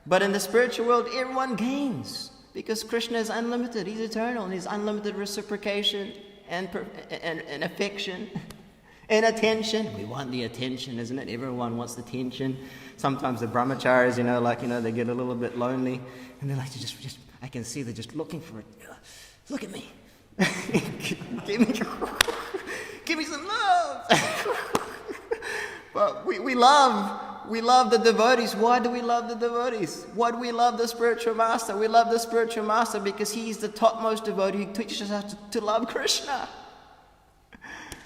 But in the spiritual world, everyone gains, because Krishna is unlimited. He's eternal, and he's unlimited reciprocation and affection and attention. We want the attention, isn't it? Everyone wants the attention. Sometimes the brahmacharis, they get a little bit lonely, and they're like, I can see they're just looking for it. Look at me. give me some love. But we love the devotees. Why do we love the devotees? Why do we love the spiritual master? We love the spiritual master because he's the topmost devotee who teaches us to love Krishna.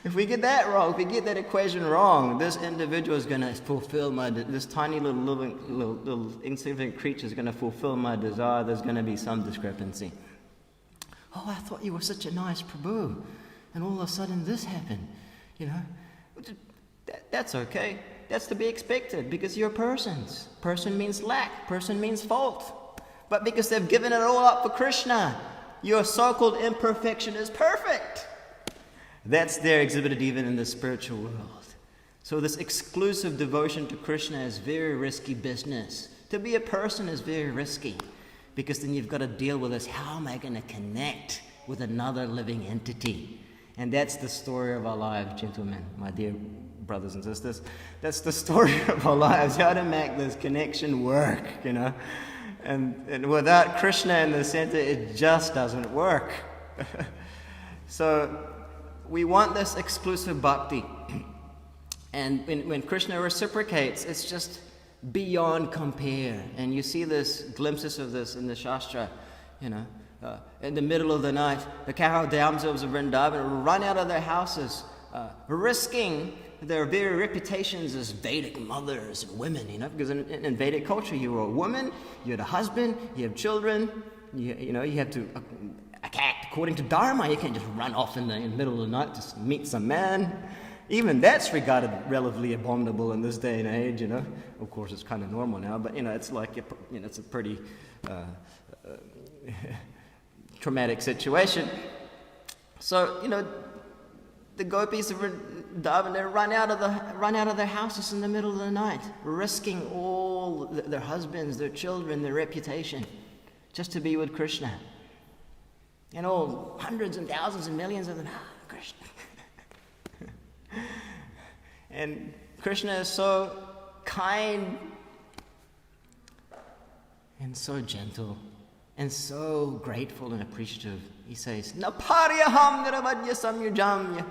If we get that wrong, if we get that equation wrong, this individual is going to fulfill this tiny little insignificant creature is going to fulfill my desire. There's going to be some discrepancy. Oh, I thought you were such a nice Prabhu, and all of a sudden this happened. That's okay. That's to be expected, because you're persons. Person means lack. Person means fault. But because they've given it all up for Krishna, your so-called imperfection is perfect. That's there exhibited even in the spiritual world. So this exclusive devotion to Krishna is very risky business. To be a person is very risky, because then you've got to deal with this. How am I going to connect with another living entity? And that's the story of our lives, gentlemen, my dear brothers and sisters. That's the story of our lives, how to make this connection work, And without Krishna in the center, it just doesn't work. So we want this exclusive bhakti. And when Krishna reciprocates, it's just beyond compare. And you see this glimpses of this in the Shastra, in the middle of the night, the cow damsels of Vrindavan run out of their houses, risking their very reputations as Vedic mothers and women, because in Vedic culture you were a woman, you had a husband, you have children, you have to act according to Dharma. You can't just run off in the middle of the night to meet some man. Even that's regarded relatively abominable in this day and age, Of course, it's kind of normal now, but, it's like, it's a pretty traumatic situation. So, the gopis of Vrindavan, they run out of their houses in the middle of the night, risking all their husbands, their children, their reputation, just to be with Krishna. And all hundreds and thousands and millions of them, Krishna. And Krishna is so kind and so gentle and so grateful and appreciative. He says, Naparyaham nirabhadya samyujamya.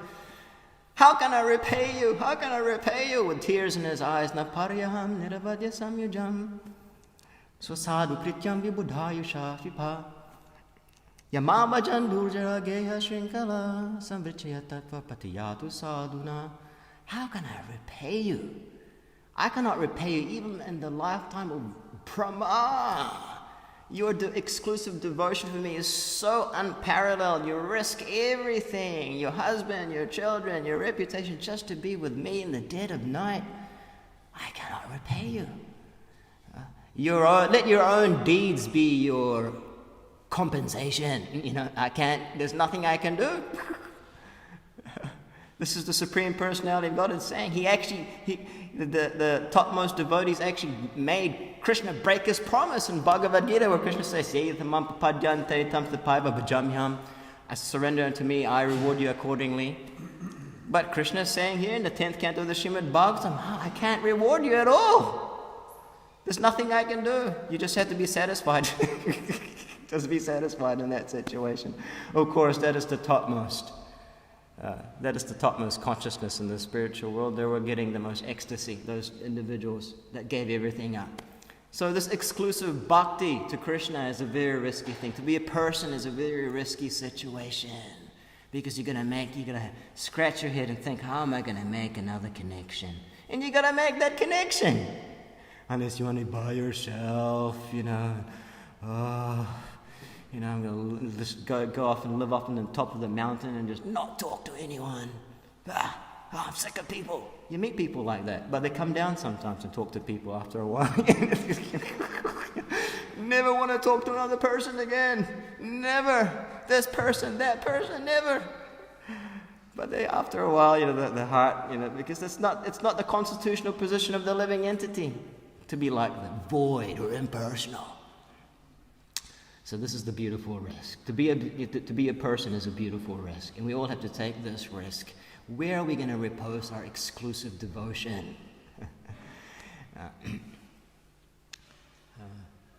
How can I repay you? How can I repay you? With tears in his eyes. Naparyaham nirabhadya samyujam. Swasadu krityam vibudhayusha vipa. Yamamajan durjara geha shrinkala sambrichya tattva patiyatu sadhuna. How can I repay you? I cannot repay you even in the lifetime of Brahma. Your exclusive devotion for me is so unparalleled. You risk everything, your husband, your children, your reputation, just to be with me in the dead of night. I cannot repay you. Let your own deeds be your compensation. There's nothing I can do. This is the Supreme Personality of Godhead saying. The topmost devotees actually made Krishna break his promise in Bhagavad Gita, where Krishna says, I surrender unto me, I reward you accordingly. But Krishna is saying here in the 10th canto of the Srimad Bhagavatam, I can't reward you at all. There's nothing I can do. You just have to be satisfied. Just be satisfied in that situation. Of course, that is the topmost. That is the topmost consciousness in the spiritual world. They were getting the most ecstasy, those individuals that gave everything up. So this exclusive bhakti to Krishna is a very risky thing. To be a person is a very risky situation. Because you're going to scratch your head and think, how am I going to make another connection? And you got to make that connection. Unless you want to by yourself, I'm going to just go off and live up on the top of the mountain and just not talk to anyone. I'm sick of people. You meet people like that, but they come down sometimes and talk to people after a while. Never want to talk to another person again. Never. This person, that person, never. But after a while, the heart, because it's not the constitutional position of the living entity to be like that, void or impersonal. So this is the beautiful risk. To be a person is a beautiful risk, and we all have to take this risk. Where are we going to repose our exclusive devotion?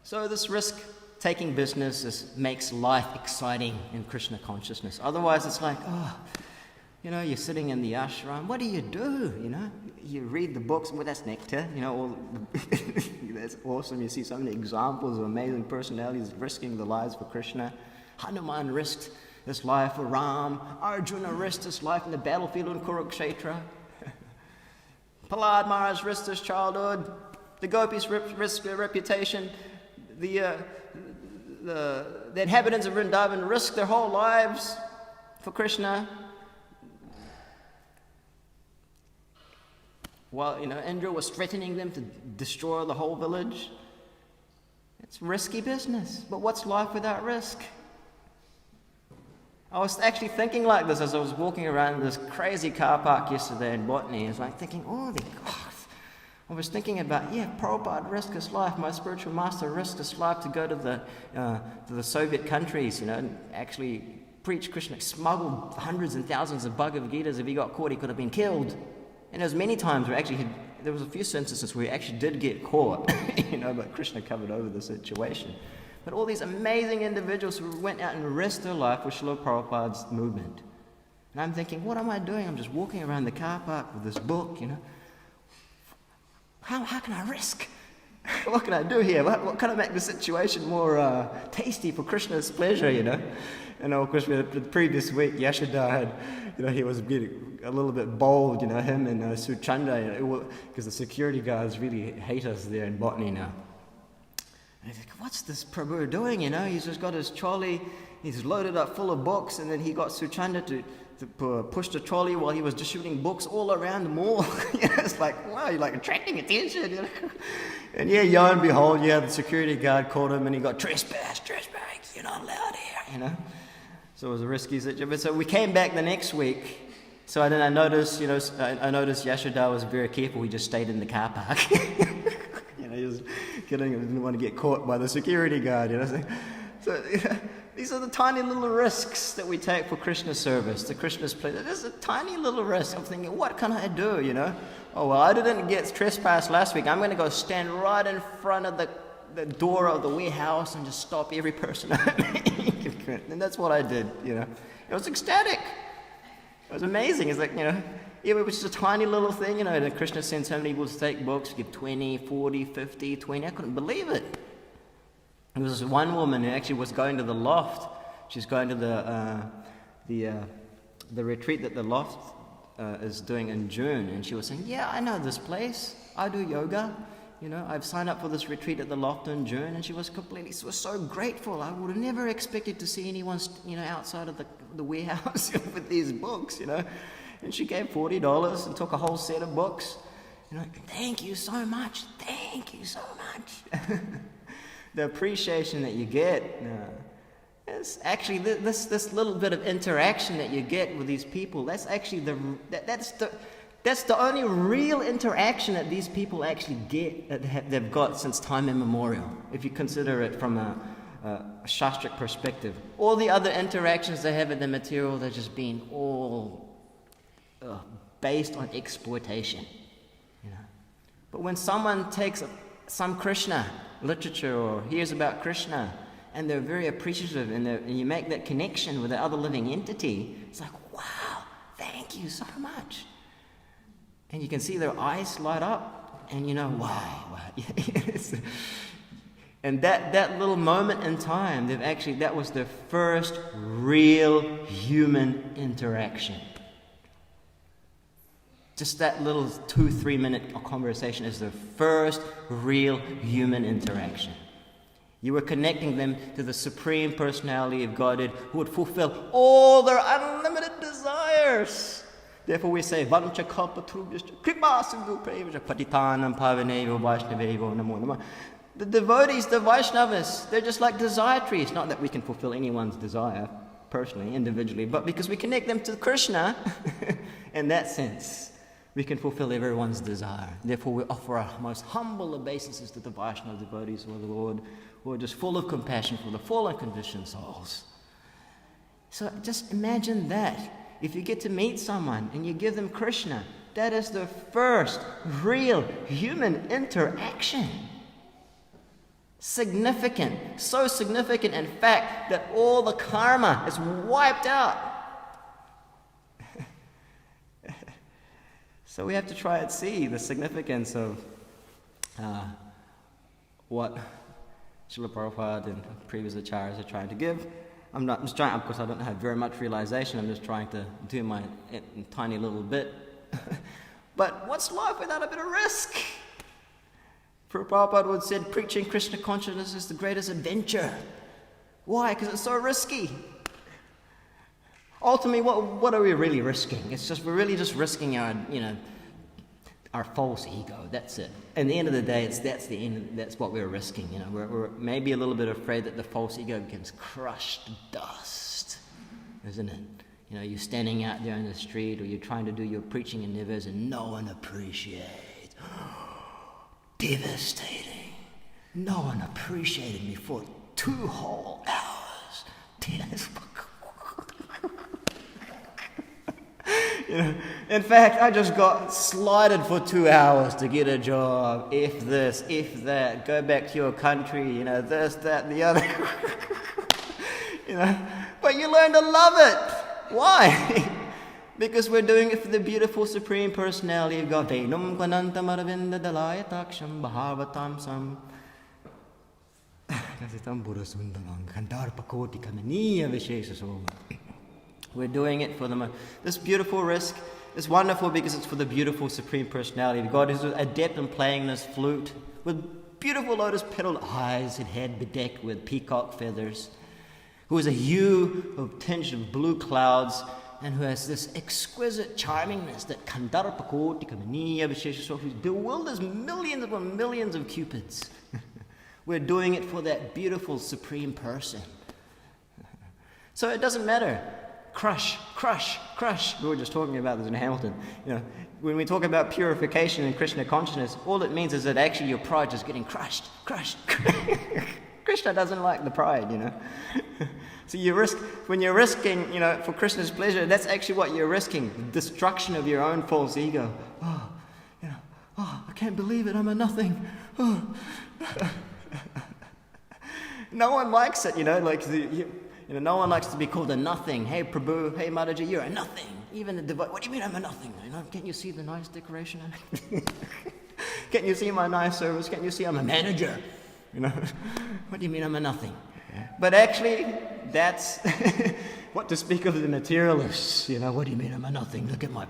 So this risk-taking business makes life exciting in Krishna consciousness. Otherwise, it's like, you're sitting in the ashram. What do? You read the books. Well, that's nectar. That's awesome. You see so many examples of amazing personalities risking their lives for Krishna. Hanuman risked his life for Ram. Arjuna risked his life in the battlefield in Kurukshetra. Prahlad Maharaj risked his childhood. The gopis risked their reputation. The inhabitants of Vrindavan risked their whole lives for Krishna. While, Indra was threatening them to destroy the whole village. It's risky business. But what's life without risk? I was actually thinking like this as I was walking around this crazy car park yesterday in Botany. I was like thinking, I was thinking about, Prabhupada risked his life. My spiritual master risked his life to go to the Soviet countries, and actually preach Krishna, smuggled hundreds and thousands of Bhagavad Gitas. If he got caught, he could have been killed. And there was many times where there was a few instances where he actually did get caught, but Krishna covered over the situation. But all these amazing individuals who went out and risked their life for Srila Prabhupada's movement. And I'm thinking, what am I doing? I'm just walking around the car park with this book, How can I risk? What can I do here? What can I make the situation more tasty for Krishna's pleasure, you know? And of course, the previous week, Yashoda had, he was getting a little bit bold, him and Suchanda, because the security guards really hate us there in Botany now. And he's like, what's this Prabhu doing, He's just got his trolley, he's loaded up full of books, and then he got Suchanda to push the trolley while he was distributing books all around the mall. It's like, wow, you're like attracting attention. And lo and behold, the security guard caught him and he got trespass, you're not allowed here, So it was a risky situation. But so we came back the next week. So then I noticed, I noticed Yashoda was very careful. He just stayed in the car park. He was kidding. He didn't want to get caught by the security guard, So these are the tiny little risks that we take for Krishna service, the Krishna's pleasure. There's a tiny little risk. I'm thinking, what can I do, Oh, well, I didn't get trespassed last week. I'm going to go stand right in front of the door of the warehouse and just stop every person. And that's what I did, It was ecstatic. It was amazing. It's like, it was just a tiny little thing, and Krishna sends so many people to take books, give 20, 40, 50, 20. I couldn't believe it. There was this one woman who actually was going to the loft. She's going to the retreat that the loft is doing in June, and she was saying, yeah, I know this place. I do yoga. I've signed up for this retreat at the loft in June, and she was so grateful. I would have never expected to see anyone, outside of the warehouse with these books, And she gave $40 and took a whole set of books. Thank you so much. Thank you so much. The appreciation that you get is actually this little bit of interaction that you get with these people. That's actually that's the only real interaction that these people actually get, that they've got since time immemorial, if you consider it from a Shastric perspective. All the other interactions they have in the material, they're just being all based on exploitation. But when someone takes some Krishna literature or hears about Krishna, and they're very appreciative, and you make that connection with the other living entity, it's like, wow, thank you so much. And you can see their eyes light up, and wow. And that little moment in time, that was their first real human interaction. Just that little 2-3 minute conversation is their first real human interaction. You were connecting them to the Supreme Personality of Godhead who would fulfill all their unlimited desires. Therefore we say, Vancha kalpatrubhyascha kripa sindhu prevascha patitanam pavaneva vaishnavevo namo namah. The devotees, the Vaishnavas, they're just like desire trees. Not that we can fulfill anyone's desire personally, individually, but because we connect them to Krishna, in that sense, we can fulfill everyone's desire. Therefore, we offer our most humble obeisances to the Vaishnava devotees of the Lord, who are just full of compassion for the fallen conditioned souls. So just imagine that. If you get to meet someone and you give them Krishna, that is the first real human interaction. Significant, so significant in fact that all the karma is wiped out. So we have to try and see the significance of what Srila Prabhupada and previous acharyas are trying to give. I'm just trying, of course I don't have very much realization, I'm just trying to do my tiny little bit. But what's life without a bit of risk? Prabhupada would said preaching Krishna consciousness is the greatest adventure. Why? Because it's so risky. Ultimately, what are we really risking? We're really just risking our false ego. That's it. At the end of the day, that's what we're risking. We're maybe a little bit afraid that the false ego becomes crushed to dust, isn't it? You're standing out there in the street, or you're trying to do your preaching endeavors, and no one appreciates. Devastating. No one appreciated me for 2 whole hours. In fact, I just got slighted for 2 hours to get a job. If this, if that, go back to your country, this, that, the other. But you learn to love it. Why? Because we're doing it for the beautiful Supreme Personality of God. We're doing it for this beautiful risk. It's wonderful because it's for the beautiful Supreme Personality of God, who's adept in playing this flute with beautiful lotus-petaled eyes and head bedecked with peacock feathers, who is a hue of tinge of blue clouds, and who has this exquisite charmingness that bewilders millions upon millions of cupids. We're doing it for that beautiful Supreme Person. So it doesn't matter. Crush, crush, crush. We were just talking about this in Hamilton. When we talk about purification and Krishna consciousness, all it means is that actually your pride is getting crushed, crushed. Krishna doesn't like the pride, So when you're risking, for Krishna's pleasure, that's actually what you're risking, the destruction of your own false ego. I can't believe it, I'm a nothing. No one likes it, no one likes to be called a nothing. Hey, Prabhu, hey, Mataji, you're a nothing. Even the devote, what do you mean I'm a nothing? Can't you see the nice decoration? Can't you see my nice service? Can't you see I'm a manager? What do you mean I'm a nothing? But actually, that's what to speak of the materialists. What do you mean I'm a nothing? Look at my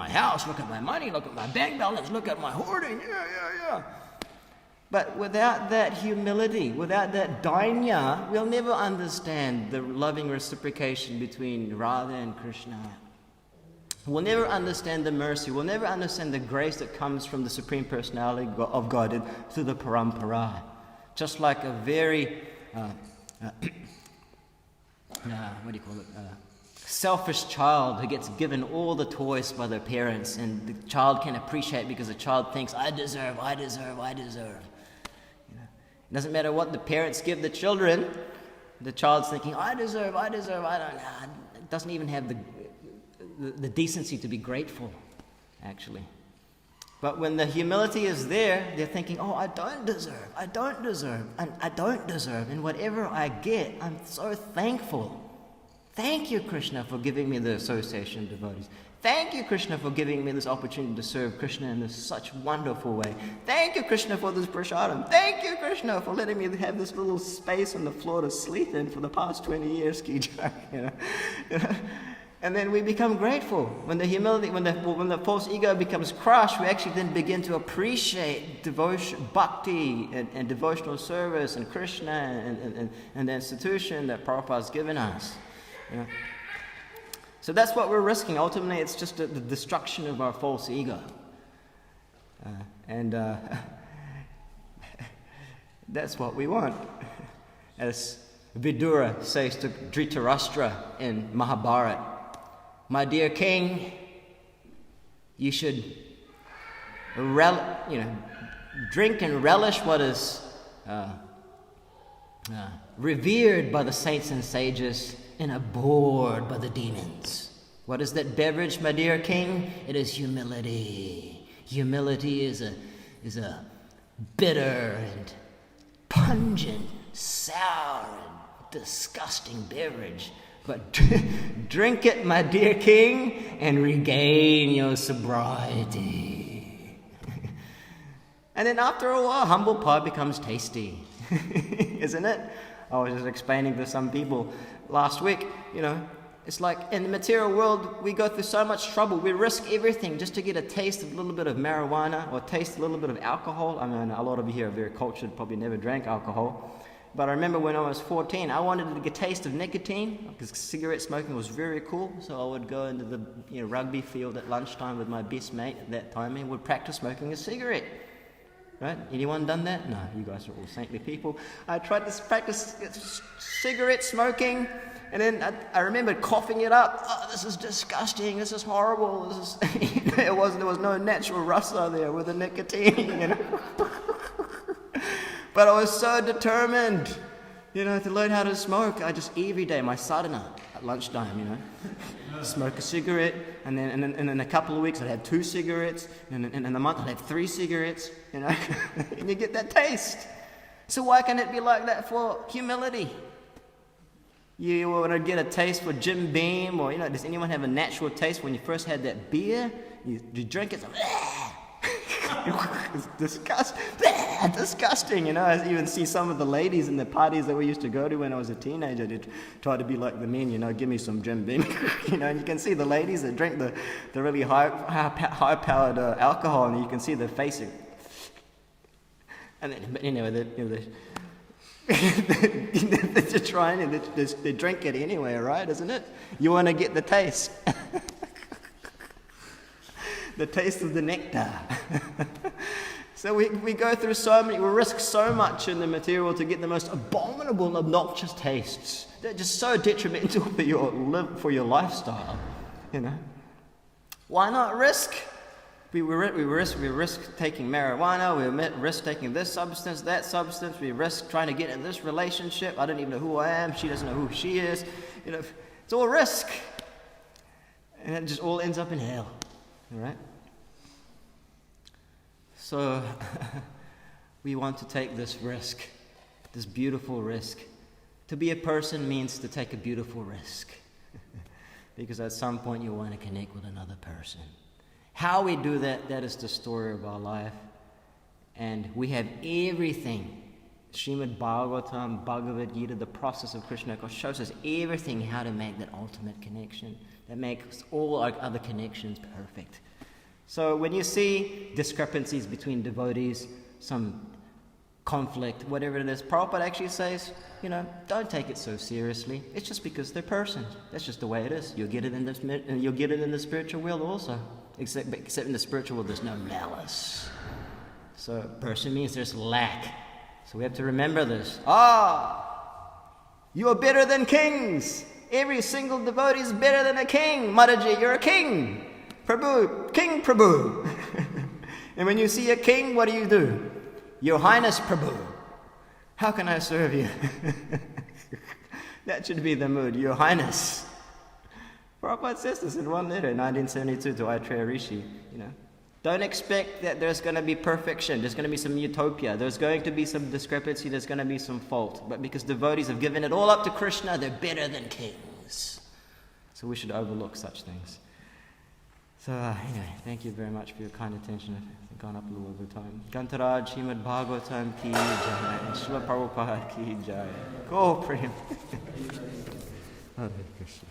house, look at my money, look at my bank balance, look at my hoarding. Yeah. But without that humility, without that dainya, we'll never understand the loving reciprocation between Radha and Krishna. We'll never understand the mercy. We'll never understand the grace that comes from the Supreme Personality of God through the parampara. Just like a very, selfish child who gets given all the toys by their parents, and the child can appreciate because the child thinks, I deserve. It doesn't matter what the parents give the children. The child's thinking, I deserve, I don't know. It doesn't even have the decency to be grateful, actually. But when the humility is there, they're thinking, I don't deserve, and I don't deserve. And whatever I get, I'm so thankful. Thank you, Krishna, for giving me the association of devotees. Thank you, Krishna, for giving me this opportunity to serve Krishna in this such wonderful way. Thank you, Krishna, for this prasadam. Thank you, Krishna, for letting me have this little space on the floor to sleep in for the past 20 years, Kijak. And then we become grateful. When the humility, when the false ego becomes crushed, we actually then begin to appreciate devotion, bhakti, and devotional service, and Krishna, and the institution that Prabhupada has given us. So that's what we're risking. Ultimately, it's just the destruction of our false ego. That's what we want. As Vidura says to Dhritarashtra in Mahabharata, my dear king, you should drink and relish what is revered by the saints and sages and abhorred by the demons. What is that beverage, my dear king? It is humility. Humility is a bitter and pungent, sour and disgusting beverage. But drink it, my dear king, and regain your sobriety. And then after a while, humble pie becomes tasty. Isn't it? I was just explaining to some people last week, it's like in the material world, we go through so much trouble. We risk everything just to get a taste of a little bit of marijuana or taste a little bit of alcohol. I mean, a lot of you here are very cultured, probably never drank alcohol. But I remember when I was 14, I wanted to get a taste of nicotine because cigarette smoking was very cool. So I would go into the rugby field at lunchtime with my best mate at that time and would practice smoking a cigarette. Right? Anyone done that? No, you guys are all saintly people. I tried to practice cigarette smoking, and then I remembered coughing it up. Oh, this is disgusting. This is horrible. There was no natural rasa there with the nicotine. But I was so determined, to learn how to smoke. I just every day, my sadhana at lunchtime, smoke a cigarette, and then in a couple of weeks I'd have 2 cigarettes, and in a month I'd have 3 cigarettes, and you get that taste. So why can't it be like that for humility? You want to get a taste for Jim Beam, or does anyone have a natural taste when you first had that beer? You drink it, it's disgusting. I even see some of the ladies in the parties that we used to go to when I was a teenager. They try to be like the men, give me some Jim Beam, and you can see the ladies that drink the really high-powered alcohol, and you can see their facing. And then, but anyway, they're just trying and they drink it anyway, right? Isn't it? You want to get the taste. The taste of the nectar. So we go through we risk so much in the material to get the most abominable, obnoxious tastes. They're just so detrimental for your lifestyle, Why not risk? We risk taking marijuana, we risk taking this substance, that substance, we risk trying to get in this relationship. I don't even know who I am, she doesn't know who she is. It's all risk. And it just all ends up in hell. All right? So, we want to take this risk, this beautiful risk. To be a person means to take a beautiful risk. Because at some point you want to connect with another person. How we do that is the story of our life. And we have everything. Srimad Bhagavatam, Bhagavad Gita, the process of Krishna shows us everything how to make that ultimate connection that makes all our other connections perfect. So when you see discrepancies between devotees, some conflict, whatever it is, Prabhupada actually says, don't take it so seriously. It's just because they're persons. That's just the way it is. You'll get it in the spiritual world also. Except in the spiritual world, there's no malice. So person means there's lack. So we have to remember this. You are better than kings. Every single devotee is better than a king. Mataji, you're a king. Prabhu, King Prabhu. And when you see a king, what do? Your Highness Prabhu. How can I serve you? That should be the mood. Your Highness. Prabhupada says this in one letter in 1972 to Aitreya Rishi. Don't expect that there's going to be perfection. There's going to be some utopia. There's going to be some discrepancy. There's going to be some fault. But because devotees have given it all up to Krishna, they're better than kings. So we should overlook such things. So anyway, thank you very much for your kind attention. I've gone up a little over time. Gantaraj, Srimad Bhagavatam ki jai. Srila Prabhupada ki jai. Go Prem. Hare Krishna.